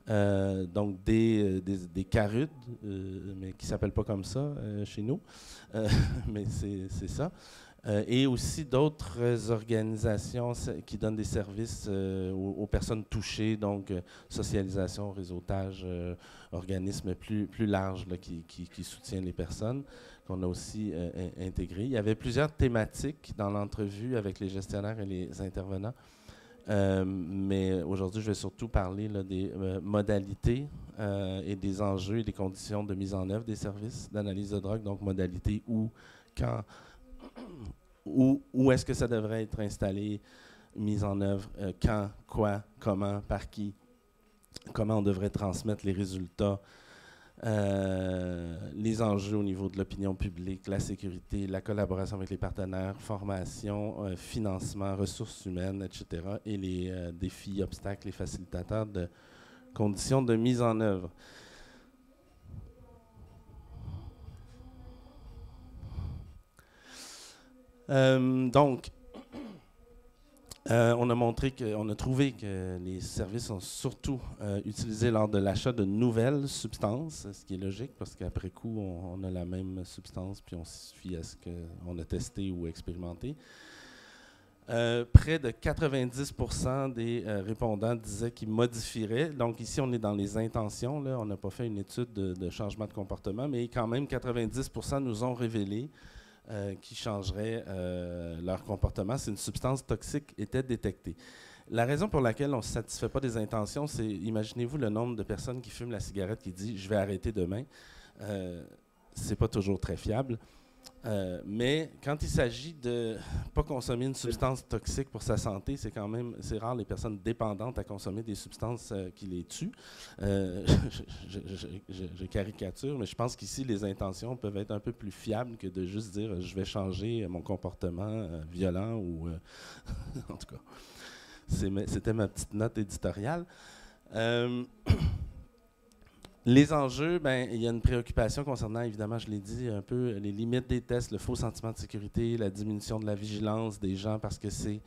Donc, des CARUD, mais qui ne s'appellent pas comme ça chez nous. Mais c'est ça. Et aussi d'autres organisations qui donnent des services aux personnes touchées, donc socialisation, réseautage, organismes plus larges là, qui soutiennent les personnes, qu'on a aussi intégrés. Il y avait plusieurs thématiques dans l'entrevue avec les gestionnaires et les intervenants, mais aujourd'hui, je vais surtout parler là, des modalités et des enjeux et des conditions de mise en œuvre des services d'analyse de drogue, donc modalités où, quand... Où est-ce que ça devrait être installé, mis en œuvre, quand, quoi, comment, par qui, comment on devrait transmettre les résultats, les enjeux au niveau de l'opinion publique, la sécurité, la collaboration avec les partenaires, formation, financement, ressources humaines, etc. et les défis, obstacles et facilitateurs de conditions de mise en œuvre. Donc, on a trouvé que les services sont surtout utilisés lors de l'achat de nouvelles substances, ce qui est logique parce qu'après coup, on a la même substance puis on se fie à ce qu'on a testé ou expérimenté. Près de 90% des répondants disaient qu'ils modifieraient. Donc ici, on est dans les intentions. Là, on n'a pas fait une étude de changement de comportement, mais quand même, 90% nous ont révélé qui changeraient leur comportement si une substance toxique était détectée. La raison pour laquelle on ne se satisfait pas des intentions, c'est, imaginez-vous le nombre de personnes qui fument la cigarette qui dit « je vais arrêter demain ». C'est pas toujours très fiable. Mais quand il s'agit de pas consommer une substance toxique pour sa santé, c'est rare les personnes dépendantes à consommer des substances qui les tuent. Je caricature, mais je pense qu'ici les intentions peuvent être un peu plus fiables que de juste dire je vais changer mon comportement violent ou en tout cas. C'était ma petite note éditoriale. Les enjeux, il y a une préoccupation concernant, évidemment, je l'ai dit, un peu les limites des tests, le faux sentiment de sécurité, la diminution de la vigilance des gens parce que c'est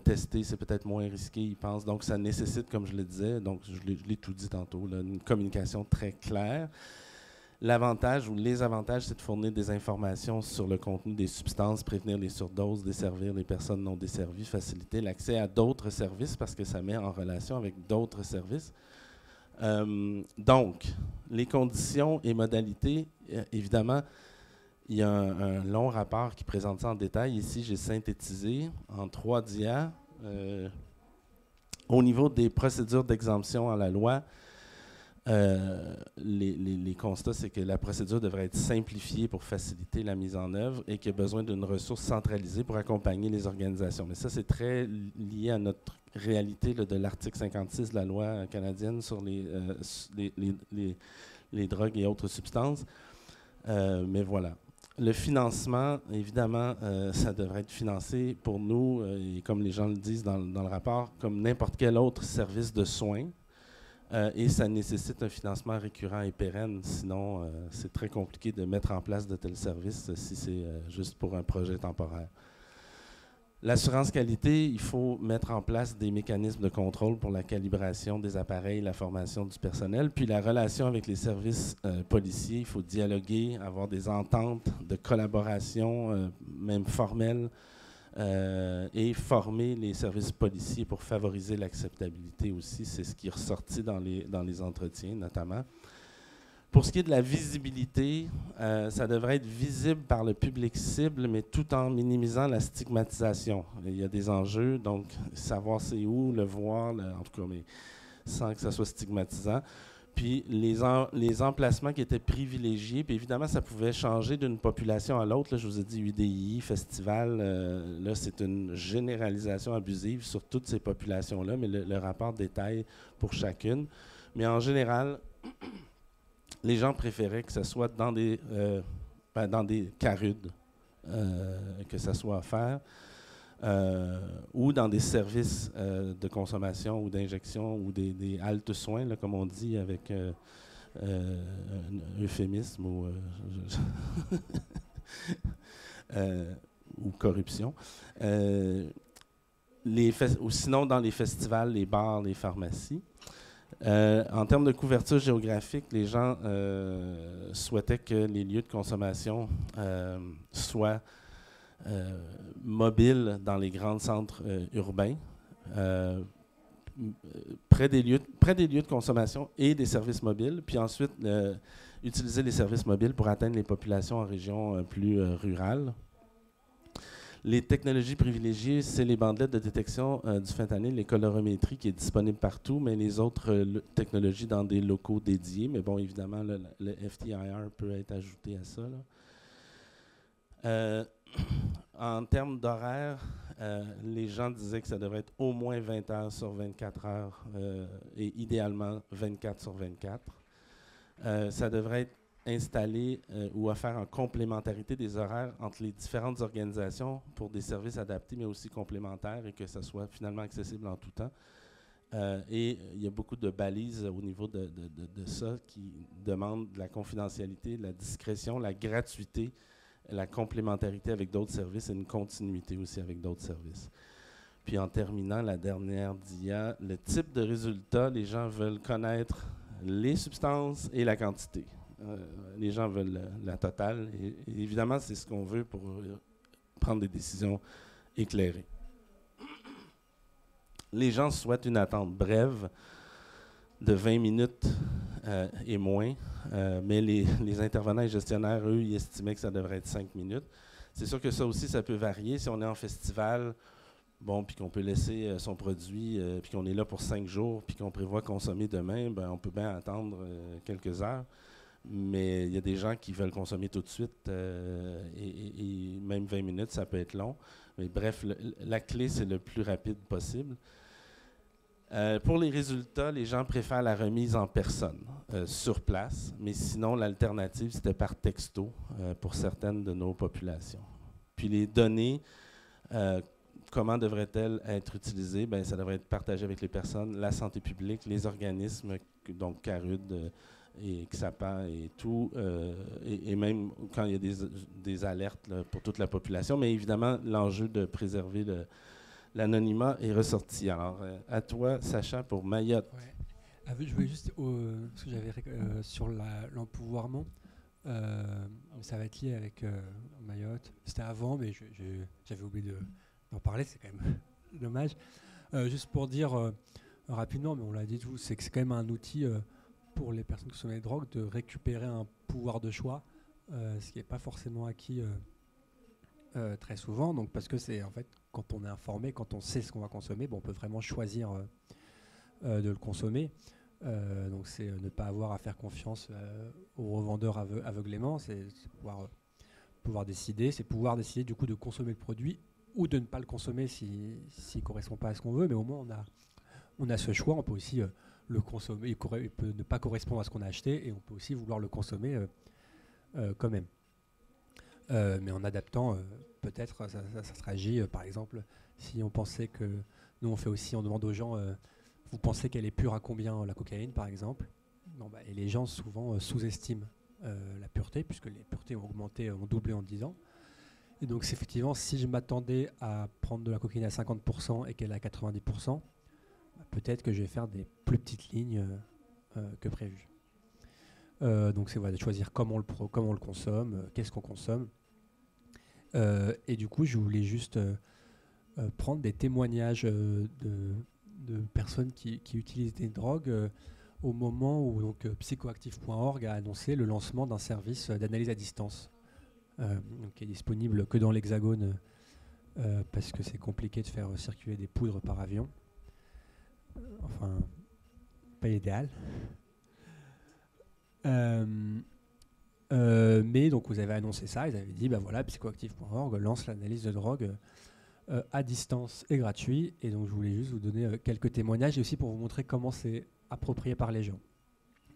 testé, c'est peut-être moins risqué, ils pensent. Donc, ça nécessite, comme je le disais, donc je l'ai tout dit tantôt, là, une communication très claire. L'avantage ou les avantages, c'est de fournir des informations sur le contenu des substances, prévenir les surdoses, desservir les personnes non desservies, faciliter l'accès à d'autres services parce que ça met en relation avec d'autres services. Donc, les conditions et modalités, évidemment, il y a un long rapport qui présente ça en détail. Ici, j'ai synthétisé en 3 dias. Au niveau des procédures d'exemption à la loi, les constats, c'est que la procédure devrait être simplifiée pour faciliter la mise en œuvre et qu'il y a besoin d'une ressource centralisée pour accompagner les organisations. Mais ça, c'est très lié à notre réalité là, de l'article 56 de la loi canadienne sur les drogues et autres substances. Mais voilà. Le financement, évidemment, ça devrait être financé pour nous, et comme les gens le disent dans le rapport, comme n'importe quel autre service de soins. Et ça nécessite un financement récurrent et pérenne, sinon c'est très compliqué de mettre en place de tels services si c'est juste pour un projet temporaire. L'assurance qualité, il faut mettre en place des mécanismes de contrôle pour la calibration des appareils, la formation du personnel, puis la relation avec les services policiers, il faut dialoguer, avoir des ententes de collaboration, même formelles, et former les services policiers pour favoriser l'acceptabilité aussi. C'est ce qui est ressorti dans les entretiens, notamment. Pour ce qui est de la visibilité, ça devrait être visible par le public cible, mais tout en minimisant la stigmatisation. Il y a des enjeux, donc savoir c'est où, le voir, en tout cas, mais sans que ça soit stigmatisant. Puis les emplacements qui étaient privilégiés, puis évidemment, ça pouvait changer d'une population à l'autre. Je vous ai dit UDI, festival, là, c'est une généralisation abusive sur toutes ces populations-là, mais le rapport détaille pour chacune. Mais en général, les gens préféraient que ce soit dans des CARUD, que ça soit offert, ou dans des services de consommation ou d'injection ou des haltes soins, là, comme on dit avec un euphémisme ou corruption. Ou sinon dans les festivals, les bars, les pharmacies. En termes de couverture géographique, les gens souhaitaient que les lieux de consommation soient mobiles dans les grands centres urbains, près des lieux de consommation et des services mobiles, puis ensuite utiliser les services mobiles pour atteindre les populations en régions plus rurales. Les technologies privilégiées, c'est les bandelettes de détection du fentanyl, les colorimétries qui est disponible partout, mais les autres technologies dans des locaux dédiés. Mais bon, évidemment, le FTIR peut être ajouté à ça, là. En termes d'horaire, les gens disaient que ça devrait être au moins 20 heures sur 24 heures et idéalement 24 sur 24. Ça devrait être installé ou offert en complémentarité des horaires entre les différentes organisations pour des services adaptés, mais aussi complémentaires et que ça soit finalement accessible en tout temps. Et il y a beaucoup de balises au niveau de ça qui demandent de la confidentialité, de la discrétion, la gratuité, la complémentarité avec d'autres services et une continuité aussi avec d'autres services. Puis en terminant, la dernière dia, le type de résultat, les gens veulent connaître les substances et la quantité. Les gens veulent la totale. Et évidemment, c'est ce qu'on veut pour prendre des décisions éclairées. Les gens souhaitent une attente brève de 20 minutes et moins, mais les intervenants et gestionnaires, eux, ils estimaient que ça devrait être 5 minutes. C'est sûr que ça aussi, ça peut varier. Si on est en festival, bon, puis qu'on peut laisser son produit, puis qu'on est là pour 5 jours, puis qu'on prévoit consommer demain, ben, on peut bien attendre quelques heures. Mais il y a des gens qui veulent consommer tout de suite et même 20 minutes, ça peut être long. Mais bref, la clé, c'est le plus rapide possible. Pour les résultats, les gens préfèrent la remise en personne, sur place. Mais sinon, l'alternative, c'était par texto pour certaines de nos populations. Puis les données, comment devraient-elles être utilisées? Bien, ça devrait être partagé avec les personnes, la santé publique, les organismes, donc CARUD et XAPA et tout, et même quand il y a des alertes là, pour toute la population. Mais évidemment, l'enjeu de préserver l'anonymat est ressorti. Alors, à toi, Sacha, pour Mayotte. Ouais. Je voulais juste, parce que j'avais sur l'empouvoirment, ça va être lié avec Mayotte. C'était avant, mais j'avais oublié d'en parler, c'est quand même dommage. Juste pour dire rapidement, mais on l'a dit tout, c'est que c'est quand même un outil pour les personnes qui consomment les drogues de récupérer un pouvoir de choix, ce qui n'est pas forcément acquis très souvent. Donc, parce que c'est en fait, quand on est informé, quand on sait ce qu'on va consommer, on peut vraiment choisir de le consommer. Donc c'est ne pas avoir à faire confiance aux revendeurs aveuglément, c'est pouvoir décider, c'est pouvoir décider du coup de consommer le produit ou de ne pas le consommer s'il ne correspond pas à ce qu'on veut, mais au moins on a ce choix, on peut aussi le consommer, il peut ne pas correspondre à ce qu'on a acheté et on peut aussi vouloir le consommer quand même. Mais en adaptant, peut-être ça sera agi, par exemple, si on pensait que, nous on demande aux gens, vous pensez qu'elle est pure à combien la cocaïne par exemple? Et les gens souvent sous-estiment la pureté, puisque les puretés ont augmenté, ont doublé en 10 ans. Et donc effectivement, si je m'attendais à prendre de la cocaïne à 50% et qu'elle est à 90%, peut-être que je vais faire des plus petites lignes que prévu. Donc c'est de choisir comment on le consomme, qu'est-ce qu'on consomme. Et du coup, je voulais juste prendre des témoignages de personnes qui utilisent des drogues au moment où psychoactive.org a annoncé le lancement d'un service d'analyse à distance qui est disponible que dans l'Hexagone parce que c'est compliqué de faire circuler des poudres par avion. Enfin, pas idéal. Mais donc vous avez annoncé ça, ils avaient dit psychoactive.org lance l'analyse de drogue à distance et gratuit. Et donc je voulais juste vous donner quelques témoignages et aussi pour vous montrer comment c'est approprié par les gens.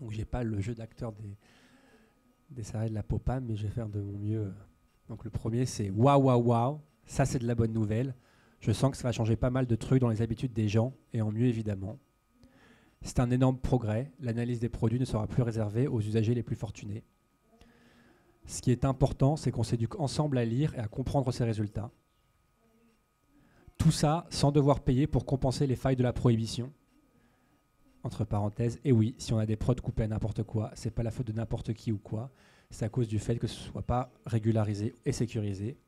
Donc j'ai pas le jeu d'acteur des salariés de la Popam, mais je vais faire de mon mieux. Donc le premier c'est waouh, ça c'est de la bonne nouvelle. Je sens que ça va changer pas mal de trucs dans les habitudes des gens et en mieux évidemment. C'est un énorme progrès. L'analyse des produits ne sera plus réservée aux usagers les plus fortunés. Ce qui est important, c'est qu'on s'éduque ensemble à lire et à comprendre ces résultats. Tout ça sans devoir payer pour compenser les failles de la prohibition. Entre parenthèses, et oui, si on a des prods coupés à n'importe quoi, c'est pas la faute de n'importe qui ou quoi, c'est à cause du fait que ce ne soit pas régularisé et sécurisé.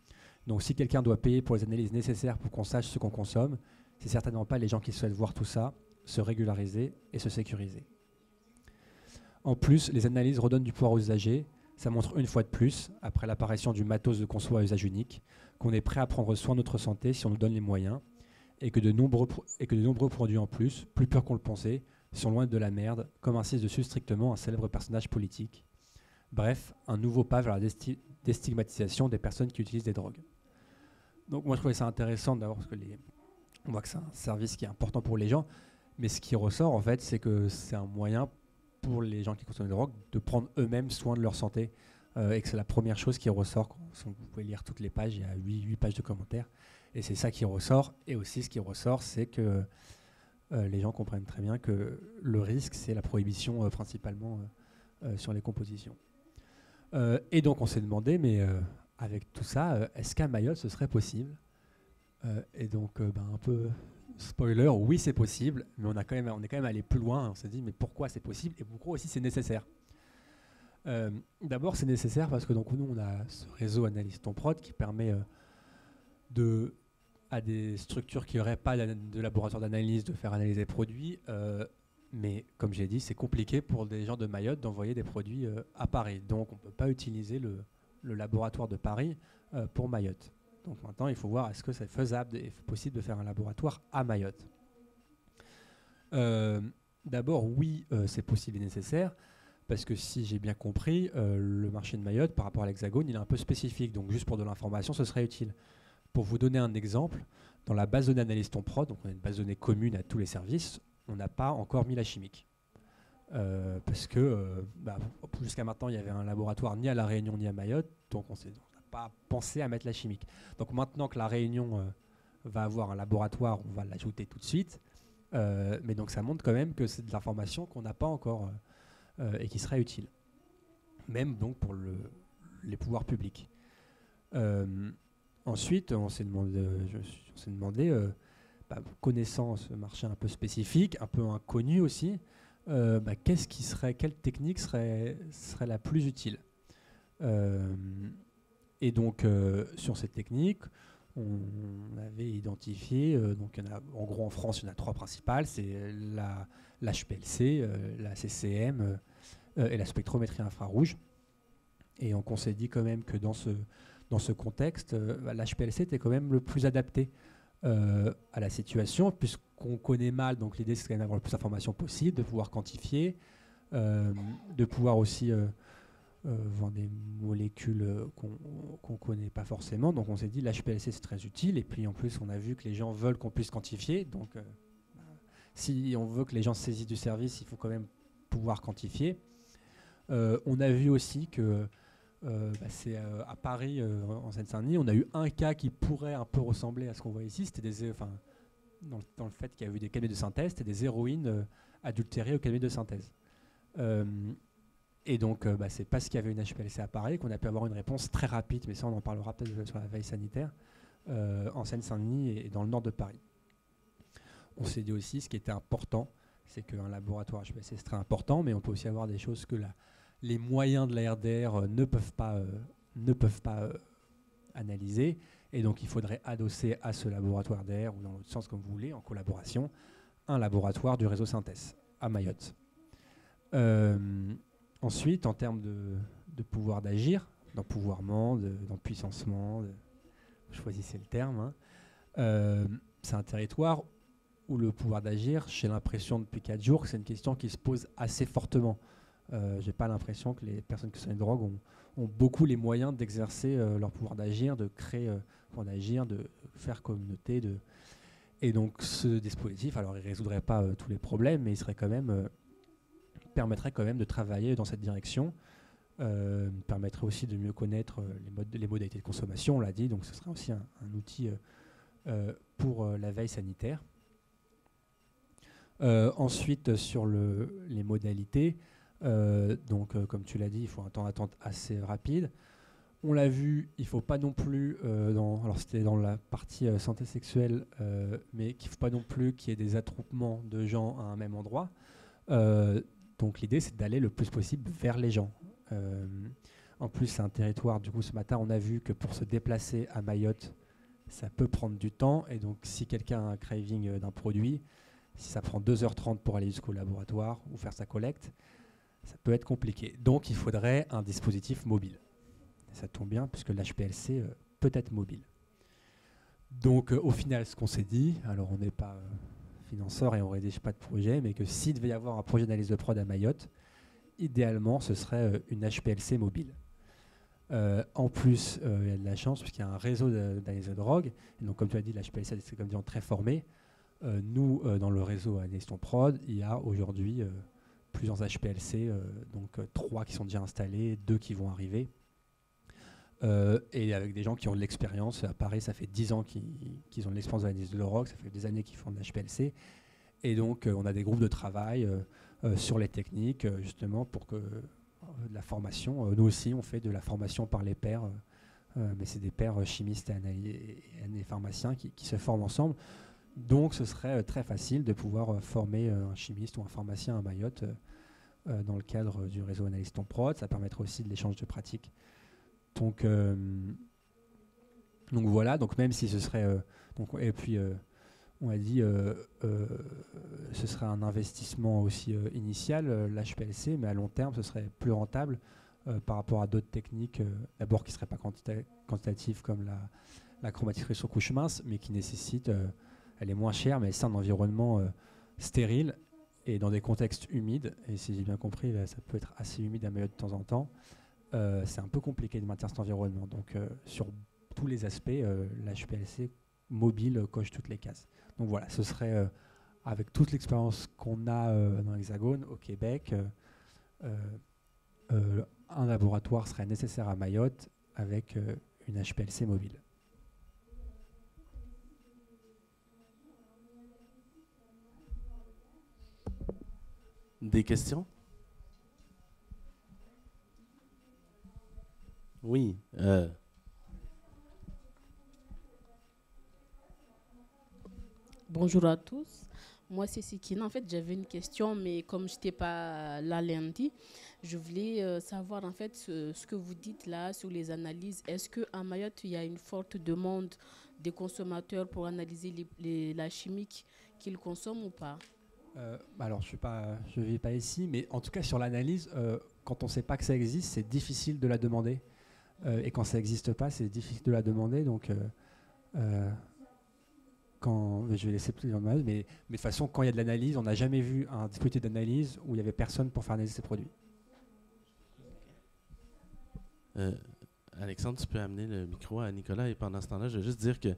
Donc si quelqu'un doit payer pour les analyses nécessaires pour qu'on sache ce qu'on consomme, c'est certainement pas les gens qui souhaitent voir tout ça se régulariser et se sécuriser. En plus, les analyses redonnent du pouvoir aux usagers. Ça montre une fois de plus, après l'apparition du matos de conso à usage unique, qu'on est prêt à prendre soin de notre santé si on nous donne les moyens, et que de nombreux produits en plus purs qu'on le pensait, sont loin de la merde, comme insiste dessus strictement un célèbre personnage politique. Bref, un nouveau pas vers la déstigmatisation des personnes qui utilisent des drogues. Donc moi je trouvais ça intéressant d'avoir, parce que on voit que c'est un service qui est important pour les gens, mais ce qui ressort en fait, c'est que c'est un moyen pour les gens qui consomment des drogues de prendre eux-mêmes soin de leur santé et que c'est la première chose qui ressort. Vous pouvez lire toutes les pages, il y a 8 pages de commentaires et c'est ça qui ressort. Et aussi ce qui ressort, c'est que les gens comprennent très bien que le risque, c'est la prohibition principalement sur les compositions. Et donc on s'est demandé, mais avec tout ça, est-ce qu'à Mayotte ce serait possible? Et donc un peu... Spoiler, oui c'est possible, mais on est quand même allé plus loin. On s'est dit mais pourquoi c'est possible? Et pourquoi aussi c'est nécessaire? D'abord c'est nécessaire parce que donc nous on a ce réseau Analyse Ton Prod qui permet à des structures qui n'auraient pas de laboratoire d'analyse de faire analyser des produits, mais comme j'ai dit c'est compliqué pour des gens de Mayotte d'envoyer des produits à Paris. Donc on ne peut pas utiliser le laboratoire de Paris pour Mayotte. Donc maintenant, il faut voir est-ce que c'est faisable et possible de faire un laboratoire à Mayotte. D'abord, oui, c'est possible et nécessaire Parce que si j'ai bien compris, le marché de Mayotte, par rapport à l'Hexagone, il est un peu spécifique. Donc juste pour de l'information, ce serait utile. Pour vous donner un exemple, dans la base de données Analyse Ton Prod, donc on a une base de données commune à tous les services, on n'a pas encore mis la chimique. Parce que jusqu'à maintenant, il y avait un laboratoire ni à La Réunion ni à Mayotte, donc on n'a pas pensé à mettre la chimique. Donc maintenant que La Réunion va avoir un laboratoire, on va l'ajouter tout de suite. Mais donc ça montre quand même que c'est de l'information qu'on n'a pas encore et qui serait utile. Même donc pour les pouvoirs publics. Ensuite, on s'est demandé connaissant ce marché un peu spécifique, un peu inconnu aussi, quelle technique serait la plus utile. Et donc, sur cette technique, on avait identifié, en gros en France, il y en a 3 principales, c'est l'HPLC, la CCM et la spectrométrie infrarouge. Et donc on s'est dit quand même que dans ce contexte, l'HPLC était quand même le plus adapté à la situation, puisqu'on connaît mal, donc l'idée c'est quand même d'avoir le plus d'informations possible, de pouvoir quantifier, de pouvoir aussi voir des molécules qu'on ne connaît pas forcément. Donc on s'est dit l'HPLC c'est très utile, et puis en plus on a vu que les gens veulent qu'on puisse quantifier, donc si on veut que les gens se saisissent du service, il faut quand même pouvoir quantifier. On a vu aussi que c'est à Paris, en Seine-Saint-Denis, on a eu un cas qui pourrait un peu ressembler à ce qu'on voit ici. C'était dans le fait qu'il y a eu des cabinets de synthèse, c'était des héroïnes adultérées au cabinet de synthèse. Et donc, c'est parce qu'il y avait une HPLC à Paris qu'on a pu avoir une réponse très rapide, mais ça on en parlera peut-être sur la veille sanitaire, en Seine-Saint-Denis et dans le nord de Paris. On s'est dit aussi, ce qui était important, c'est qu'un laboratoire HPLC c'est très important, mais on peut aussi avoir des choses que les moyens de la RDR ne peuvent pas analyser, et donc il faudrait adosser à ce laboratoire RDR, ou dans l'autre sens comme vous voulez, en collaboration, un laboratoire du réseau Synthèse à Mayotte. Ensuite, en termes de pouvoir d'agir, d'empouvoirment, d'empuissancement, choisissez le terme, c'est un territoire où le pouvoir d'agir, j'ai l'impression depuis 4 jours que c'est une question qui se pose assez fortement. J'ai pas l'impression que les personnes qui sont les drogues ont beaucoup les moyens d'exercer leur pouvoir d'agir, de créer pouvoir d'agir, de faire communauté. Et donc ce dispositif, alors il ne résoudrait pas tous les problèmes, mais il serait quand même, permettrait quand même de travailler dans cette direction, permettrait aussi de mieux connaître les modalités de consommation, on l'a dit, donc ce serait aussi un outil pour la veille sanitaire. Ensuite, sur les modalités, comme tu l'as dit, il faut un temps d'attente assez rapide. On l'a vu, il ne faut pas non plus, alors c'était dans la partie santé sexuelle, mais qu'il ne faut pas non plus qu'il y ait des attroupements de gens à un même endroit. Donc l'idée, c'est d'aller le plus possible vers les gens. En plus, c'est un territoire, du coup, ce matin, on a vu que pour se déplacer à Mayotte, ça peut prendre du temps. Et donc, si quelqu'un a un craving d'un produit, si ça prend 2h30 pour aller jusqu'au laboratoire ou faire sa collecte, ça peut être compliqué. Donc, il faudrait un dispositif mobile. Ça tombe bien, puisque l'HPLC peut être mobile. Donc, au final, ce qu'on s'est dit, alors on n'est pas financeur et on ne rédige pas de projet, mais que s'il devait y avoir un projet d'analyse de prod à Mayotte, idéalement, ce serait une HPLC mobile. En plus, il y a de la chance, puisqu'il y a un réseau d'analyse de drogue. Et donc, comme tu as dit, l'HPLC, c'est comme des gens très formés. Nous, dans le réseau Analyse Ton Prod, il y a aujourd'hui plusieurs HPLC, donc 3 qui sont déjà installés, 2 qui vont arriver. Et avec des gens qui ont de l'expérience. À Paris, ça fait 10 ans qu'ils ont de l'expérience de l'analyse de drogue, ça fait des années qu'ils font de l'HPLC. Et donc, on a des groupes de travail sur les techniques, justement, pour que de la formation. Nous aussi, on fait de la formation par les pairs, mais c'est des pairs chimistes et pharmaciens qui se forment ensemble. Donc, ce serait très facile de pouvoir former un chimiste ou un pharmacien à Mayotte dans le cadre du réseau Analyse Ton Prod. Ça permettrait aussi de l'échange de pratiques. Donc voilà, donc même si ce serait... et puis, on a dit ce serait un investissement aussi initial, l'HPLC, mais à long terme, ce serait plus rentable par rapport à d'autres techniques, d'abord qui ne seraient pas quantitatives comme la chromatographe sur couche mince, mais qui nécessitent... elle est moins chère, mais c'est un environnement stérile Et dans des contextes humides, et si j'ai bien compris, là, ça peut être assez humide à Mayotte de temps en temps, c'est un peu compliqué de maintenir cet environnement. Donc sur tous les aspects, l'HPLC mobile coche toutes les cases. Donc voilà, ce serait avec toute l'expérience qu'on a dans l'Hexagone, au Québec, un laboratoire serait nécessaire à Mayotte avec une HPLC mobile. Des questions? Oui. Bonjour à tous. Moi, c'est Sikina. En fait, j'avais une question, mais comme je n'étais pas là lundi, je voulais savoir en fait ce que vous dites là sur les analyses. Est-ce qu'à Mayotte, il y a une forte demande des consommateurs pour analyser la chimique qu'ils consomment ou pas? Alors, je ne vis pas ici, mais en tout cas, sur l'analyse, quand on ne sait pas que ça existe, c'est difficile de la demander. Et quand ça n'existe pas, c'est difficile de la demander. Donc, je vais laisser plus en mais de toute façon, quand il y a de l'analyse, on n'a jamais vu un dispositif d'analyse où il n'y avait personne pour faire analyser ces produits. Alexandre, tu peux amener le micro à Nicolas, et pendant ce temps-là, je vais juste dire que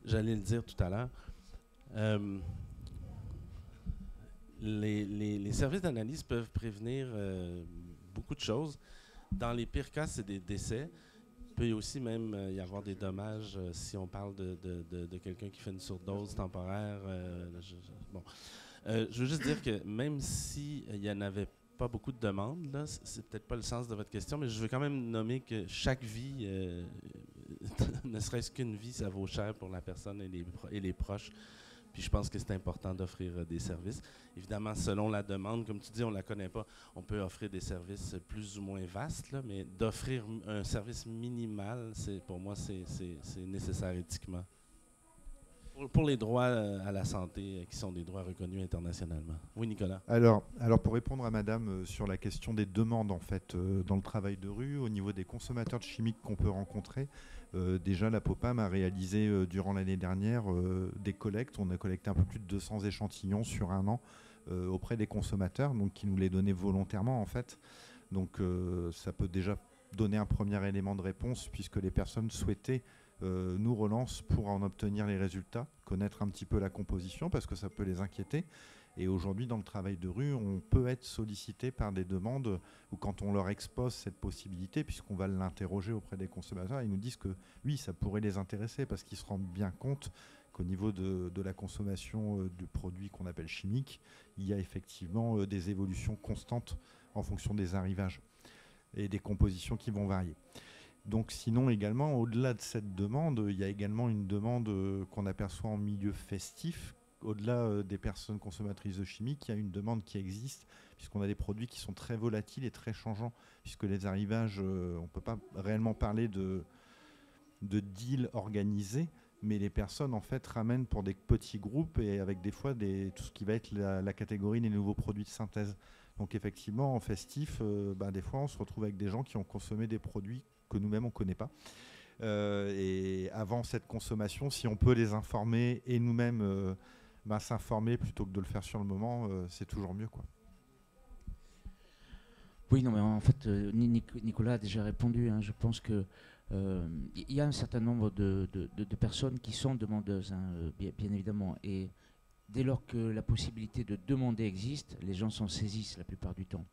j'allais le dire tout à l'heure. Les services d'analyse peuvent prévenir beaucoup de choses. Dans les pires cas, c'est des décès. Il peut aussi même y avoir des dommages si on parle de quelqu'un qui fait une surdose temporaire. Je veux juste dire que même s'il n'y en avait pas beaucoup de demandes, là, c'est peut-être pas le sens de votre question, mais je veux quand même nommer que chaque vie, ne serait-ce qu'une vie, ça vaut cher pour la personne et les proches. Puis je pense que c'est important d'offrir des services. Évidemment, selon la demande, comme tu dis, on ne la connaît pas, on peut offrir des services plus ou moins vastes, là, mais d'offrir un service minimal, pour moi, c'est nécessaire éthiquement. Pour les droits à la santé, qui sont des droits reconnus internationalement. Oui, Nicolas. Alors pour répondre à madame sur la question des demandes, en fait, dans le travail de rue, au niveau des consommateurs de chimiques qu'on peut rencontrer, déjà la POPAM a réalisé durant l'année dernière des collectes. On a collecté un peu plus de 200 échantillons sur un an auprès des consommateurs, donc qui nous les donnaient volontairement, en fait. Donc ça peut déjà donner un premier élément de réponse, puisque les personnes souhaitaient nous relancent pour en obtenir les résultats, connaître un petit peu la composition, parce que ça peut les inquiéter. Et aujourd'hui, dans le travail de rue, on peut être sollicité par des demandes où, quand on leur expose cette possibilité, puisqu'on va l'interroger auprès des consommateurs, ils nous disent que oui, ça pourrait les intéresser, parce qu'ils se rendent bien compte qu'au niveau de la consommation du produit qu'on appelle chimique, il y a effectivement des évolutions constantes en fonction des arrivages et des compositions qui vont varier. Donc sinon également, au-delà de cette demande, il y a également une demande qu'on aperçoit en milieu festif. Au-delà des personnes consommatrices de chimiques, il y a une demande qui existe, puisqu'on a des produits qui sont très volatiles et très changeants, puisque les arrivages, on ne peut pas réellement parler de deal organisé, mais les personnes en fait ramènent pour des petits groupes et avec des fois tout ce qui va être la catégorie des nouveaux produits de synthèse. Donc effectivement, en festif, des fois on se retrouve avec des gens qui ont consommé des produits que nous-mêmes on ne connaît pas. Et avant cette consommation, si on peut les informer et nous-mêmes s'informer plutôt que de le faire sur le moment, c'est toujours mieux, quoi. Oui, non, mais en fait, Nicolas a déjà répondu. Je pense que il y a un certain nombre de personnes qui sont demandeuses, bien évidemment. Et dès lors que la possibilité de demander existe, les gens s'en saisissent la plupart du temps.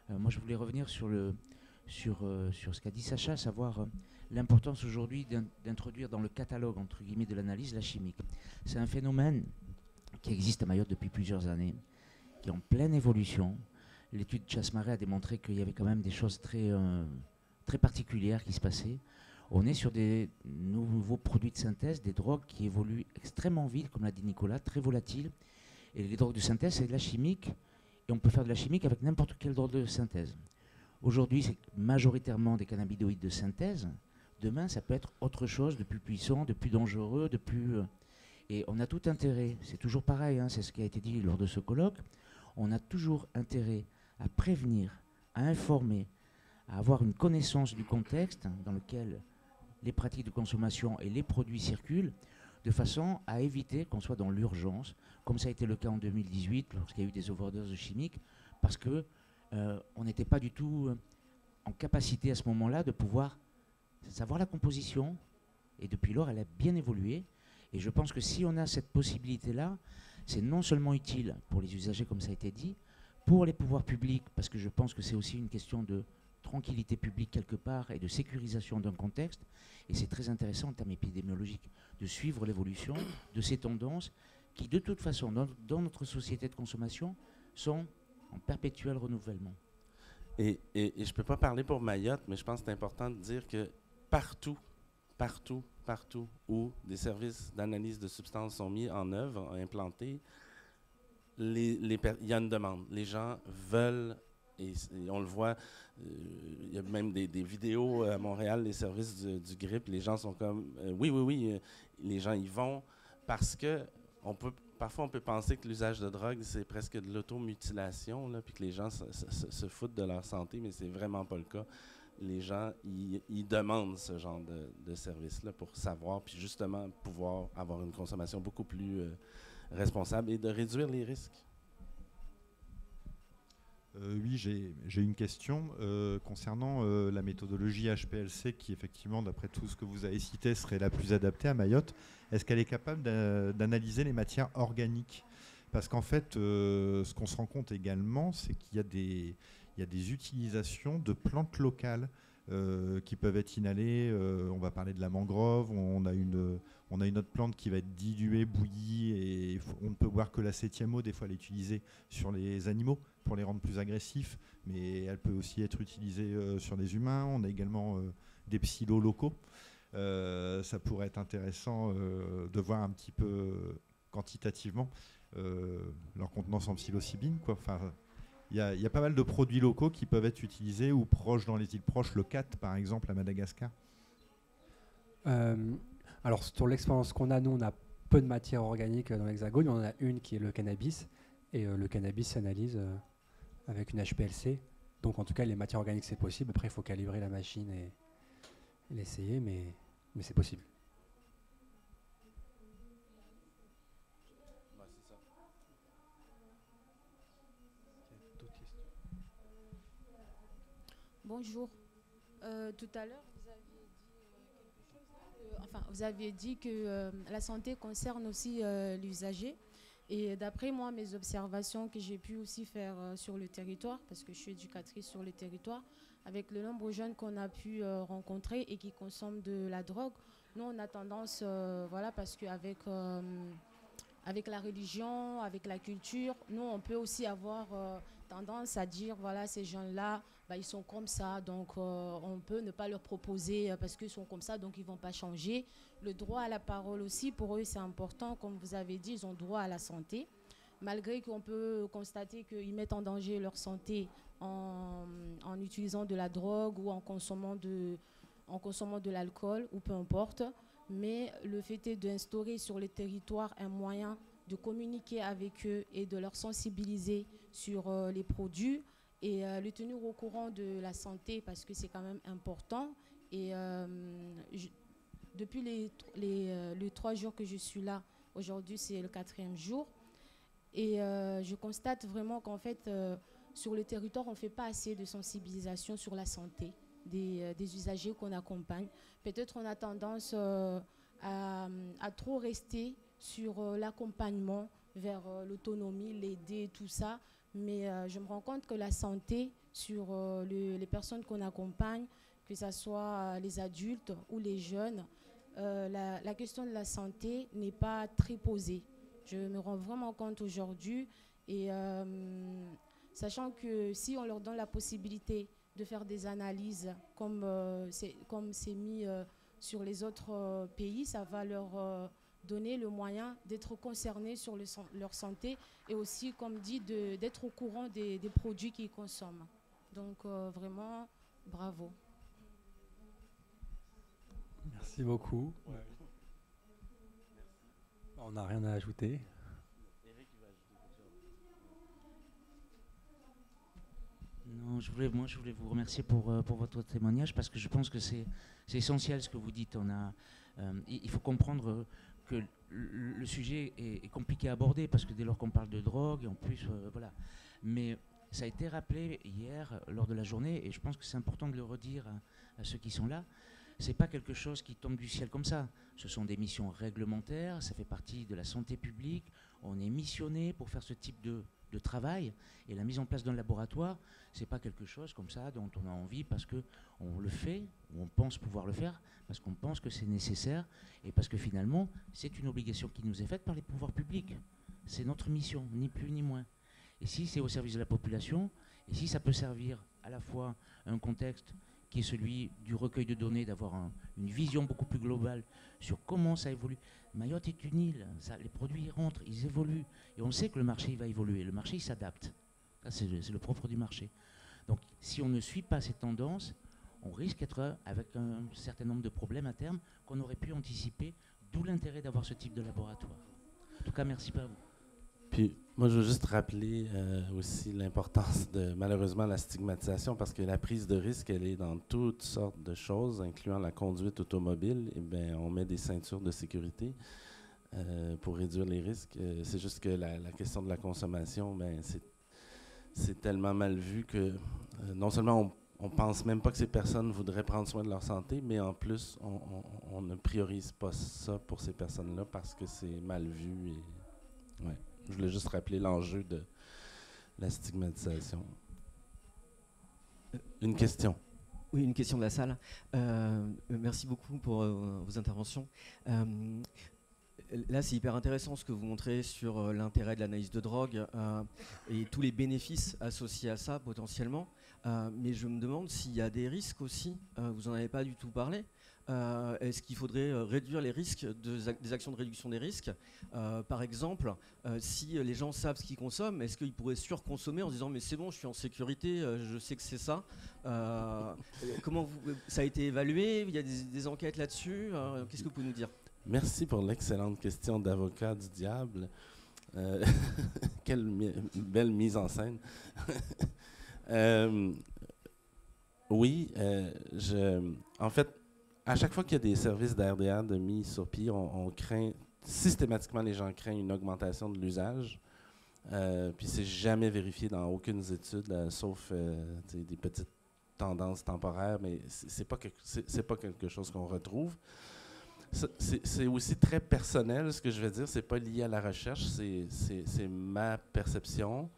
Moi, je voulais revenir sur ce qu'a dit Sacha, à savoir l'importance aujourd'hui d'introduire dans le catalogue, entre guillemets, de l'analyse, la chimique. C'est un phénomène qui existe à Mayotte depuis plusieurs années, qui est en pleine évolution. L'étude Chasse-Marais a démontré qu'il y avait quand même des choses très, très particulières qui se passaient. On est sur des nouveaux produits de synthèse, des drogues qui évoluent extrêmement vite, comme l'a dit Nicolas, très volatiles. Et les drogues de synthèse, c'est de la chimique, et on peut faire de la chimique avec n'importe quelle drogue de synthèse. Aujourd'hui, c'est majoritairement des cannabinoïdes de synthèse. Demain, ça peut être autre chose de plus puissant, de plus dangereux, de plus... Et on a tout intérêt, c'est toujours pareil, c'est ce qui a été dit lors de ce colloque, on a toujours intérêt à prévenir, à informer, à avoir une connaissance du contexte dans lequel les pratiques de consommation et les produits circulent, de façon à éviter qu'on soit dans l'urgence, comme ça a été le cas en 2018 lorsqu'il y a eu des overdoses chimiques, parce que on n'était pas du tout en capacité à ce moment-là de pouvoir savoir la composition, et depuis lors elle a bien évolué, et je pense que si on a cette possibilité-là, c'est non seulement utile pour les usagers comme ça a été dit, pour les pouvoirs publics, parce que je pense que c'est aussi une question de tranquillité publique quelque part et de sécurisation d'un contexte, et c'est très intéressant en termes épidémiologiques de suivre l'évolution de ces tendances qui de toute façon dans notre société de consommation sont en perpétuel renouvellement. Et je ne peux pas parler pour Mayotte, mais je pense que c'est important de dire que partout où des services d'analyse de substances sont mis en œuvre, implantés, il y a une demande. Les gens veulent, et on le voit, il y a même des vidéos à Montréal, les services du GRIP, les gens sont comme, oui, les gens y vont, parce que parfois on peut penser que l'usage de drogue, c'est presque de l'automutilation, puis que les gens se foutent de leur santé, mais c'est vraiment pas le cas. Les gens, ils demandent ce genre de service-là pour savoir, puis justement pouvoir avoir une consommation beaucoup plus responsable et de réduire les risques. Oui, j'ai une question concernant la méthodologie HPLC qui, effectivement, d'après tout ce que vous avez cité, serait la plus adaptée à Mayotte. Est-ce qu'elle est capable d'analyser les matières organiques? Parce qu'en fait, ce qu'on se rend compte également, c'est qu'il y a des utilisations de plantes locales qui peuvent être inhalées. On va parler de la mangrove, on a une autre plante qui va être diluée, bouillie, et on ne peut boire que la 7e eau. Des fois, elle est utilisée sur les animaux pour les rendre plus agressifs, mais elle peut aussi être utilisée sur les humains. On a également des psylos locaux. Ça pourrait être intéressant de voir un petit peu quantitativement leur contenance en psilocybine, quoi. Enfin, il y a pas mal de produits locaux qui peuvent être utilisés ou proches dans les îles proches, le cat par exemple à Madagascar. Alors sur l'expérience qu'on a, nous on a peu de matière organique dans l'Hexagone, on en a une qui est le cannabis, et le cannabis s'analyse avec une HPLC, donc en tout cas les matières organiques c'est possible, après il faut calibrer la machine et l'essayer, mais c'est possible. Bonjour. Tout à l'heure, vous aviez dit que la santé concerne aussi l'usager. Et d'après moi, mes observations que j'ai pu aussi faire sur le territoire, parce que je suis éducatrice sur le territoire, avec le nombre de jeunes qu'on a pu rencontrer et qui consomment de la drogue, nous on a tendance, voilà, parce qu'avec avec la religion, avec la culture, nous on peut aussi avoir tendance à dire, voilà, ces jeunes-là, ils sont comme ça, donc on peut ne pas leur proposer parce qu'ils sont comme ça, donc ils ne vont pas changer. Le droit à la parole aussi, pour eux, c'est important. Comme vous avez dit, ils ont droit à la santé. Malgré qu'on peut constater qu'ils mettent en danger leur santé en utilisant de la drogue ou en consommant de l'alcool, ou peu importe. Mais le fait est d'instaurer sur les territoires un moyen de communiquer avec eux et de leur sensibiliser sur les produits, et le tenir au courant de la santé, parce que c'est quand même important. Et depuis les 3 jours que je suis là, aujourd'hui c'est le 4e jour, et je constate vraiment qu'en fait, sur le territoire, on ne fait pas assez de sensibilisation sur la santé des usagers qu'on accompagne. Peut-être on a tendance à trop rester sur l'accompagnement vers l'autonomie, l'aider, tout ça. Mais je me rends compte que la santé sur les personnes qu'on accompagne, que ce soit les adultes ou les jeunes, la question de la santé n'est pas très posée. Je me rends vraiment compte aujourd'hui, et sachant que si on leur donne la possibilité de faire des analyses comme c'est mis sur les autres pays, ça va leur donner le moyen d'être concernés sur leur santé, et aussi, comme dit, d'être au courant des produits qu'ils consomment. Donc vraiment, bravo. Merci beaucoup. Ouais. On n'a rien à ajouter. Non, je voulais vous remercier pour votre témoignage, parce que je pense que c'est essentiel ce que vous dites. On a Il faut comprendre que le sujet est compliqué à aborder parce que dès lors qu'on parle de drogue, en plus, voilà. Mais ça a été rappelé hier lors de la journée et je pense que c'est important de le redire à ceux qui sont là. C'est pas quelque chose qui tombe du ciel comme ça. Ce sont des missions réglementaires, ça fait partie de la santé publique. On est missionné pour faire ce type de travail et la mise en place d'un laboratoire, c'est pas quelque chose comme ça dont on a envie parce que on le fait ou on pense pouvoir le faire parce qu'on pense que c'est nécessaire et parce que finalement c'est une obligation qui nous est faite par les pouvoirs publics. C'est notre mission, ni plus ni moins. Et si c'est au service de la population et si ça peut servir à la fois à un contexte qui est celui du recueil de données, d'avoir une vision beaucoup plus globale sur comment ça évolue. Mayotte est une île, les produits rentrent, ils évoluent, et on sait que le marché il va évoluer, le marché il s'adapte. C'est le propre du marché. Donc si on ne suit pas ces tendances, on risque d'être avec un certain nombre de problèmes à terme qu'on aurait pu anticiper, d'où l'intérêt d'avoir ce type de laboratoire. En tout cas, merci pas à vous. Puis, moi, je veux juste rappeler aussi l'importance de, malheureusement, la stigmatisation, parce que la prise de risque, elle est dans toutes sortes de choses, incluant la conduite automobile. Et bien, on met des ceintures de sécurité pour réduire les risques. C'est juste que la question de la consommation, ben, c'est tellement mal vu que non seulement on pense même pas que ces personnes voudraient prendre soin de leur santé, mais en plus, on ne priorise pas ça pour ces personnes-là parce que c'est mal vu. Et, ouais. Je voulais juste rappeler l'enjeu de la stigmatisation. Une question. Oui, une question de la salle. Merci beaucoup pour vos interventions. Là, c'est hyper intéressant ce que vous montrez sur l'intérêt de l'analyse de drogue et tous les bénéfices associés à ça potentiellement. Mais je me demande s'il y a des risques aussi. Vous n'en avez pas du tout parlé. Est-ce qu'il faudrait réduire les risques des actions de réduction des risques? Par exemple, si les gens savent ce qu'ils consomment, est-ce qu'ils pourraient surconsommer en se disant mais c'est bon, je suis en sécurité, je sais que c'est ça. Comment ça a été évalué? Il y a des enquêtes là-dessus. Qu'est-ce que vous pouvez nous dire? Merci pour l'excellente question d'avocat du diable. Quelle belle mise en scène. Oui, en fait, à chaque fois qu'il y a des services d'RDA de mis sur pied, on craint, systématiquement les gens craignent une augmentation de l'usage. Puis c'est jamais vérifié dans aucune étude, sauf des petites tendances temporaires, mais c'est pas quelque chose qu'on retrouve. C'est aussi très personnel, ce que je vais dire, c'est pas lié à la recherche, c'est ma perception.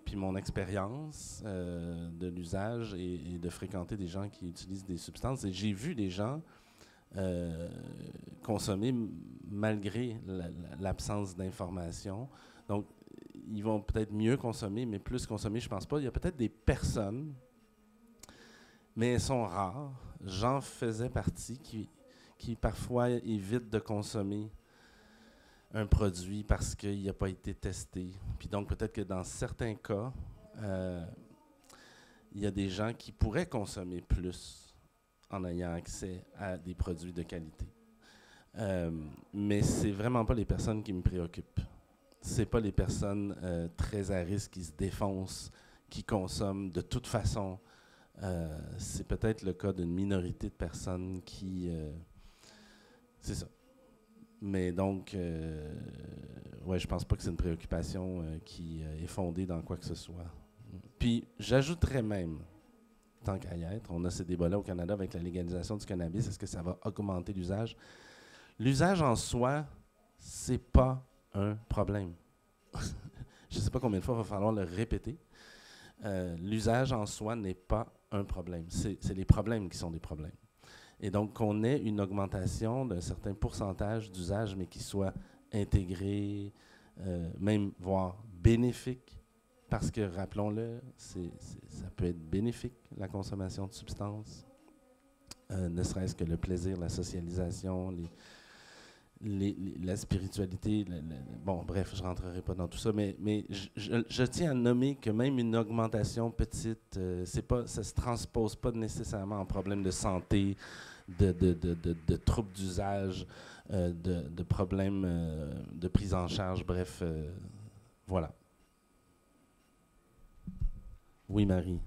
Puis mon expérience de l'usage et de fréquenter des gens qui utilisent des substances. Et j'ai vu des gens consommer malgré l'absence d'information. Donc, ils vont peut-être mieux consommer, mais plus consommer, je ne pense pas. Il y a peut-être des personnes, mais elles sont rares. J'en faisais partie qui parfois évitent de consommer un produit parce qu'il n'a pas été testé. Puis donc, peut-être que dans certains cas, il y a des gens qui pourraient consommer plus en ayant accès à des produits de qualité. Mais c'est vraiment pas les personnes qui me préoccupent. C'est pas les personnes très à risque qui se défoncent, qui consomment de toute façon. C'est peut-être le cas d'une minorité de personnes qui... c'est ça. Mais donc, ouais, je pense pas que c'est une préoccupation qui est fondée dans quoi que ce soit. Puis, j'ajouterais même, tant qu'à y être, on a ces débats-là au Canada avec la légalisation du cannabis, est-ce que ça va augmenter l'usage? L'usage en soi, c'est pas un problème. Je sais pas combien de fois il va falloir le répéter. L'usage en soi n'est pas un problème. C'est les problèmes qui sont des problèmes. Et donc, qu'on ait une augmentation d'un certain pourcentage d'usage, mais qui soit intégré, même voire bénéfique, parce que, rappelons-le, ça peut être bénéfique, la consommation de substances, ne serait-ce que le plaisir, la socialisation, la spiritualité. Bon, bref, je ne rentrerai pas dans tout ça, mais je tiens à nommer que même une augmentation petite, ça ne se transpose pas nécessairement en problème de santé, de troubles d'usage, de problèmes de prise en charge, bref, voilà. Oui, Marie.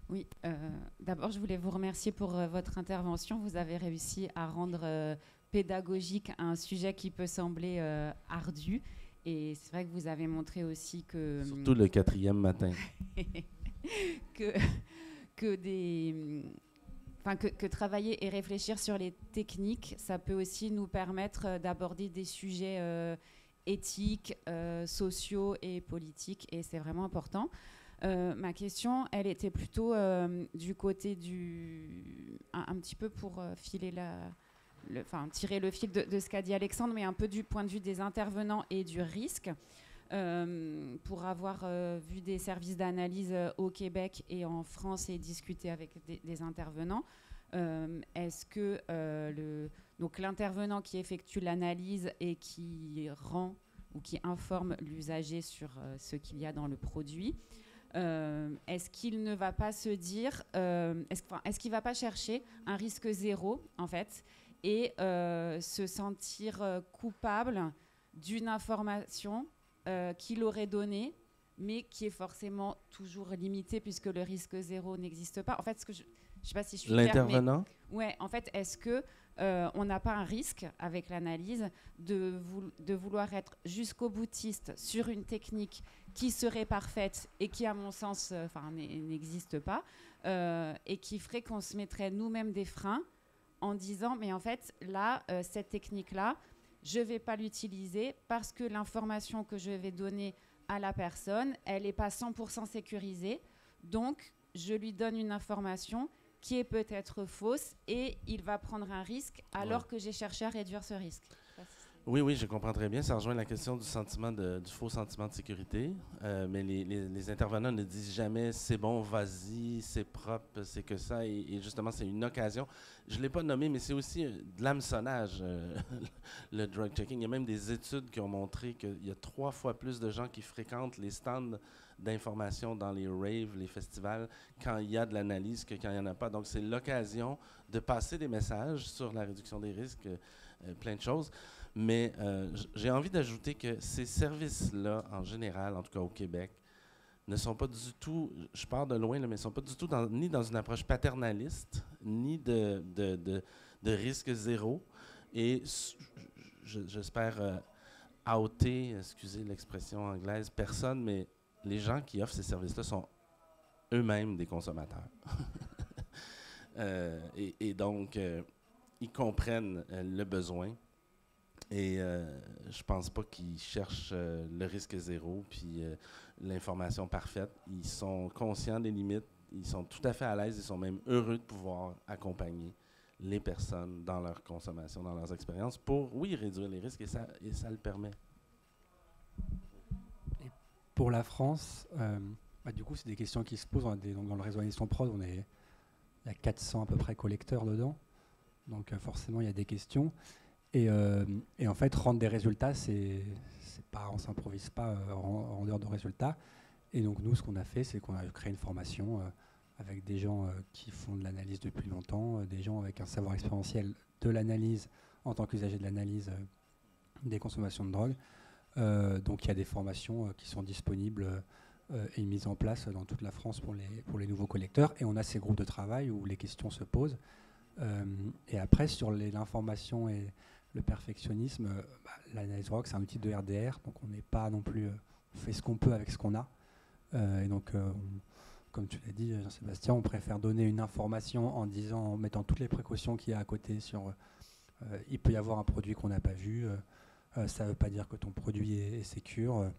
Oui, d'abord, je voulais vous remercier pour votre intervention. Vous avez réussi à rendre pédagogique un sujet qui peut sembler ardu. Et c'est vrai que vous avez montré aussi que... Surtout le 4e matin. que travailler et réfléchir sur les techniques, ça peut aussi nous permettre d'aborder des sujets éthiques, sociaux et politiques. Et c'est vraiment important. Ma question, elle était plutôt du côté un petit peu pour tirer le fil de ce qu'a dit Alexandre, mais un peu du point de vue des intervenants et du risque. Pour avoir vu des services d'analyse au Québec et en France et discuter avec des intervenants, est-ce que donc l'intervenant qui effectue l'analyse et qui rend ou qui informe l'usager sur ce qu'il y a dans le produit, est-ce qu'il ne va pas se dire, est-ce qu'il ne va pas chercher un risque zéro, en fait, et se sentir coupable d'une information qu'il aurait donnée, mais qui est forcément toujours limitée puisque le risque zéro n'existe pas. En fait, je ne sais pas si je suis claire, l'intervenant? Ouais, en fait, est-ce que on n'a pas un risque avec l'analyse de vouloir être jusqu'au boutiste sur une technique qui serait parfaite et qui, à mon sens, n'existe pas, et qui ferait qu'on se mettrait nous-mêmes des freins en disant, mais en fait, là, cette technique-là, je ne vais pas l'utiliser parce que l'information que je vais donner à la personne, elle n'est pas 100% sécurisée. Donc, je lui donne une information qui est peut-être fausse et il va prendre un risque alors que j'ai cherché à réduire ce risque. Oui, je comprends très bien. Ça rejoint la question du faux sentiment de sécurité. Mais les intervenants ne disent jamais « c'est bon, vas-y, c'est propre, c'est que ça ». Et justement, c'est une occasion. Je ne l'ai pas nommé, mais c'est aussi de l'hameçonnage, le drug checking. Il y a même des études qui ont montré qu'il y a 3 fois plus de gens qui fréquentent les stands d'information dans les raves, les festivals, quand il y a de l'analyse que quand il n'y en a pas. Donc, c'est l'occasion de passer des messages sur la réduction des risques, plein de choses. Mais j'ai envie d'ajouter que ces services-là, en général, en tout cas au Québec, ne sont pas du tout, je pars de loin, là, mais ne sont pas du tout ni dans une approche paternaliste, ni de risque zéro. Et j'espère outer, excusez l'expression anglaise, personne, mais les gens qui offrent ces services-là sont eux-mêmes des consommateurs. Et donc, ils comprennent le besoin. Et je pense pas qu'ils cherchent le risque zéro puis l'information parfaite. Ils sont conscients des limites, ils sont tout à fait à l'aise, ils sont même heureux de pouvoir accompagner les personnes dans leur consommation, dans leurs expériences pour, oui, réduire les risques et ça le permet. Et pour la France, du coup, c'est des questions qui se posent. Donc dans le réseau Aniston Prod, il y a 400 à peu près collecteurs dedans. Donc forcément, il y a des questions. Et en fait, rendre des résultats, on ne s'improvise pas en rendeur de résultats. Et donc, nous, ce qu'on a fait, c'est qu'on a créé une formation avec des gens qui font de l'analyse depuis longtemps, des gens avec un savoir expérientiel de l'analyse en tant qu'usager de l'analyse des consommations de drogue. Donc, il y a des formations qui sont disponibles et mises en place dans toute la France pour les nouveaux collecteurs. Et on a ces groupes de travail où les questions se posent. Et après, sur l'information et le perfectionnisme, l'analyse drogue, c'est un outil de RDR, donc on n'est pas non plus... on fait ce qu'on peut avec ce qu'on a. Et donc, comme tu l'as dit, Jean-Sébastien, on préfère donner une information en mettant toutes les précautions qu'il y a à côté sur... il peut y avoir un produit qu'on n'a pas vu, ça ne veut pas dire que ton produit est sécure.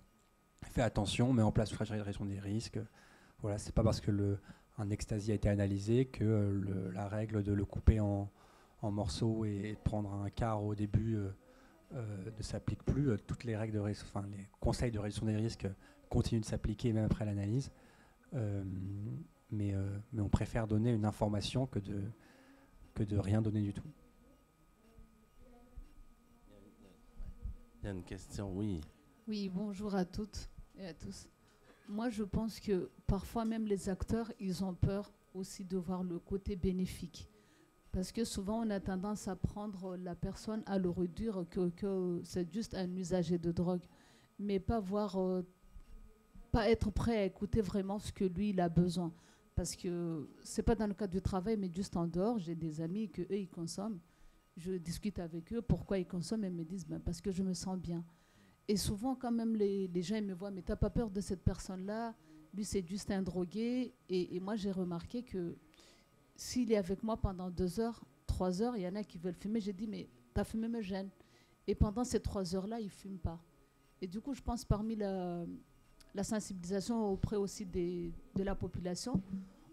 Fais attention, mets en place une réduction des risques. Voilà, c'est pas parce que un ecstasy a été analysé que la règle de le couper en morceaux et de prendre un quart au début ne s'applique plus. Toutes les règles les conseils de réduction des risques continuent de s'appliquer même après l'analyse. Mais on préfère donner une information que de rien donner du tout. Il y a une question, oui. Oui, bonjour à toutes et à tous. Moi, je pense que parfois même les acteurs, ils ont peur aussi de voir le côté bénéfique. Parce que souvent, on a tendance à prendre la personne, à le réduire, que c'est juste un usager de drogue, mais pas être prêt à écouter vraiment ce que lui, il a besoin. Parce que c'est pas dans le cadre du travail, mais juste en dehors. J'ai des amis que eux ils consomment. Je discute avec eux pourquoi ils consomment et ils me disent ben, parce que je me sens bien. Et souvent, quand même, les gens ils me voient, mais t'as pas peur de cette personne-là? Lui, c'est juste un drogué. Et moi, j'ai remarqué que s'il est avec moi pendant 2 heures, 3 heures, il y en a qui veulent fumer. J'ai dit, mais ta fumée me gêne. Et pendant ces 3 heures-là, il ne fume pas. Et du coup, je pense parmi la sensibilisation auprès aussi de la population,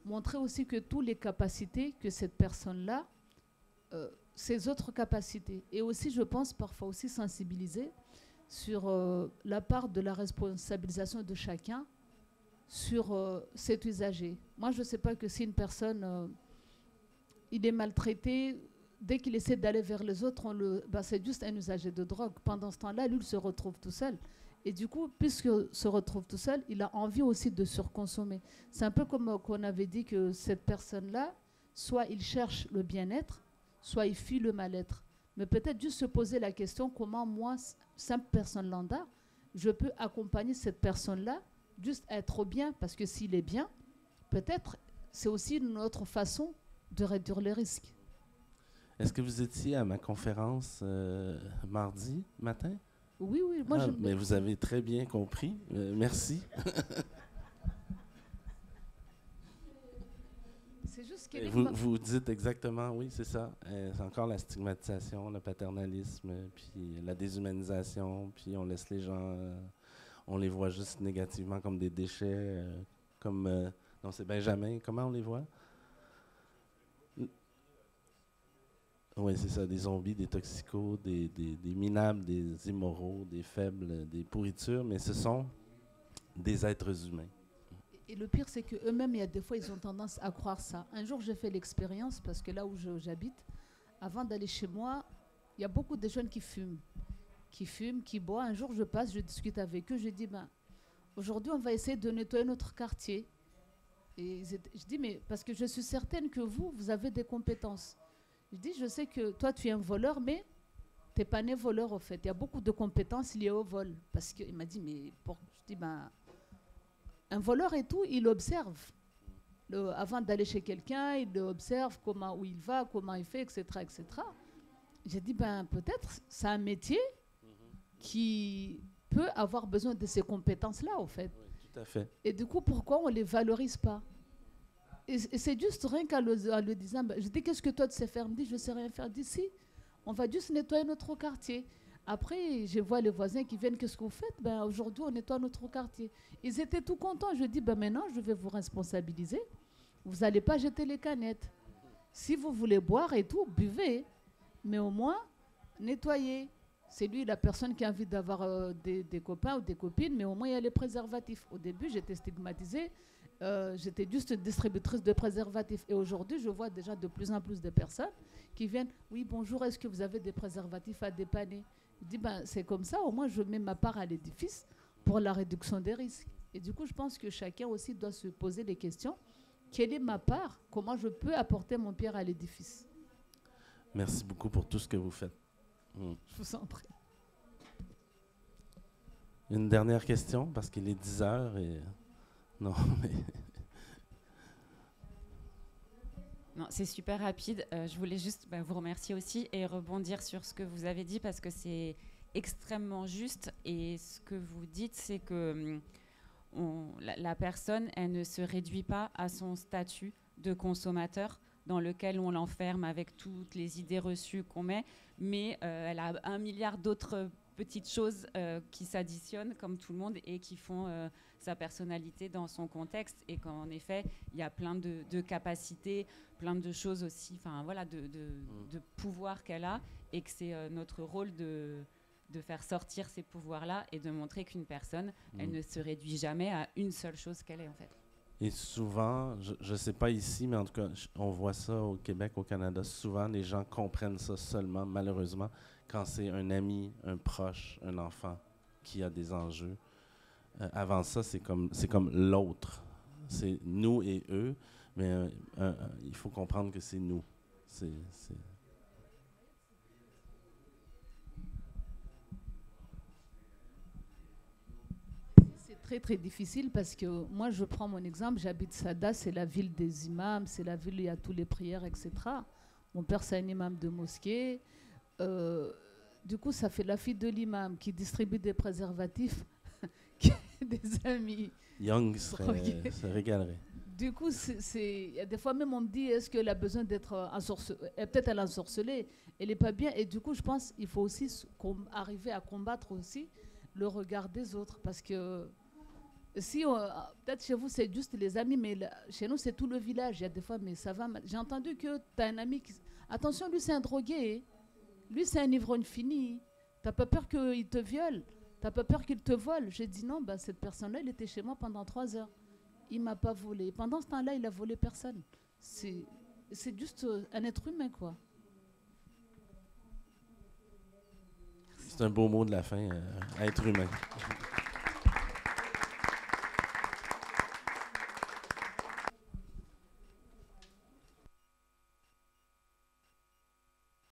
montrer aussi que toutes les capacités que cette personne-là, ses autres capacités. Et aussi, je pense, parfois aussi sensibiliser sur la part de la responsabilisation de chacun sur cet usager. Moi, je ne sais pas que si une personne, il est maltraité, dès qu'il essaie d'aller vers les autres, c'est juste un usager de drogue. Pendant ce temps-là, lui, il se retrouve tout seul. Et du coup, puisqu'il se retrouve tout seul, il a envie aussi de surconsommer. C'est un peu comme qu'on avait dit que cette personne-là, soit il cherche le bien-être, soit il fuit le mal-être. Mais peut-être juste se poser la question, comment moi, simple personne lambda, je peux accompagner cette personne-là, juste être bien, parce que s'il est bien, peut-être c'est aussi une autre façon de réduire les risques. Est-ce que vous étiez à ma conférence mardi matin? Oui, oui. Moi, mais vous avez très bien compris. Merci. C'est juste vous dites exactement, oui, c'est ça. C'est encore la stigmatisation, le paternalisme, puis la déshumanisation, puis on laisse les gens, on les voit juste négativement comme des déchets, comme, non, c'est Benjamin, comment on les voit? Oui, c'est ça, des zombies, des toxicos, des minables, des immoraux, des faibles, des pourritures, mais ce sont des êtres humains. Et le pire, c'est qu'eux-mêmes, il y a des fois, ils ont tendance à croire ça. Un jour, j'ai fait l'expérience, parce que là où j'habite, avant d'aller chez moi, il y a beaucoup de jeunes qui fument, qui boivent. Un jour, je passe, je discute avec eux, je dis, ben, aujourd'hui, on va essayer de nettoyer notre quartier. Et je dis, mais parce que je suis certaine que vous avez des compétences. Je dis, je sais que toi, tu es un voleur, mais tu n'es pas né voleur, au fait. Il y a beaucoup de compétences liées au vol. Parce qu'il m'a dit, mais je dis, ben, un voleur et tout, il observe. Avant d'aller chez quelqu'un, il observe où il va, comment il fait, etc. etc. J'ai dit, ben, peut-être c'est un métier qui peut avoir besoin de ces compétences-là, au fait. Oui, tout à fait. Et du coup, pourquoi on ne les valorise pas? Et c'est juste rien qu'en le disant, ben, je dis, qu'est-ce que toi tu sais faire? Il me dit, je ne sais rien faire. D'ici, on va juste nettoyer notre quartier. Après, je vois les voisins qui viennent, qu'est-ce que vous faites? Ben, aujourd'hui, on nettoie notre quartier. Ils étaient tout contents. Je dis, ben, maintenant, je vais vous responsabiliser. Vous n'allez pas jeter les canettes. Si vous voulez boire et tout, buvez. Mais au moins, nettoyez. C'est lui, la personne qui a envie d'avoir des copains ou des copines, mais au moins, il y a les préservatifs. Au début, j'étais stigmatisée. J'étais juste distributrice de préservatifs. Et aujourd'hui, je vois déjà de plus en plus de personnes qui viennent. Oui, bonjour, est-ce que vous avez des préservatifs à dépanner? Je dis, ben, c'est comme ça, au moins je mets ma part à l'édifice pour la réduction des risques. Et du coup, je pense que chacun aussi doit se poser les questions. Quelle est ma part? Comment je peux apporter mon pierre à l'édifice? Merci beaucoup pour tout ce que vous faites. Je vous en prie. Une dernière question, parce qu'il est 10 heures et... Non, mais... Non, c'est super rapide. Je voulais juste vous remercier aussi et rebondir sur ce que vous avez dit parce que c'est extrêmement juste. Et ce que vous dites, c'est que la personne, elle ne se réduit pas à son statut de consommateur dans lequel on l'enferme avec toutes les idées reçues qu'on met, mais elle a 1 milliard d'autres petites choses qui s'additionnent comme tout le monde et qui font sa personnalité dans son contexte, et qu'en effet il y a plein de capacités, plein de choses aussi, enfin voilà, de pouvoirs qu'elle a, et que c'est notre rôle de faire sortir ces pouvoirs-là et de montrer qu'une personne, elle ne se réduit jamais à une seule chose qu'elle est en fait. Et souvent, je ne sais pas ici, mais en tout cas, on voit ça au Québec, au Canada, souvent les gens comprennent ça seulement, malheureusement, quand c'est un ami, un proche, un enfant qui a des enjeux. Avant ça, c'est comme l'autre. C'est nous et eux, mais il faut comprendre que c'est nous. C'est très très difficile parce que moi je prends mon exemple, j'habite Sada, c'est la ville des imams, c'est la ville où il y a toutes les prières, etc. Mon père c'est un imam de mosquée. Du coup ça fait la fille de l'imam qui distribue des préservatifs, des amis. Young se régalerait. Du coup, des fois même on me dit, est-ce qu'elle a besoin d'être ensorcelée? Peut-être elle est ensorcelée, elle n'est pas bien. Et du coup, je pense qu'il faut aussi arriver à combattre aussi le regard des autres. Parce que si, peut-être chez vous, c'est juste les amis, mais chez nous, c'est tout le village. Il y a des fois, mais ça va. J'ai entendu que tu as un ami qui... Attention, lui, c'est un drogué. Lui, c'est un ivrogne fini. Tu n'as pas peur qu'il te viole. Tu n'as pas peur qu'il te vole. J'ai dit non, bah, cette personne-là, elle était chez moi pendant 3 heures. Il ne m'a pas volé. Pendant ce temps-là, il a volé personne. C'est juste un être humain, quoi. C'est un beau mot de la fin, être humain.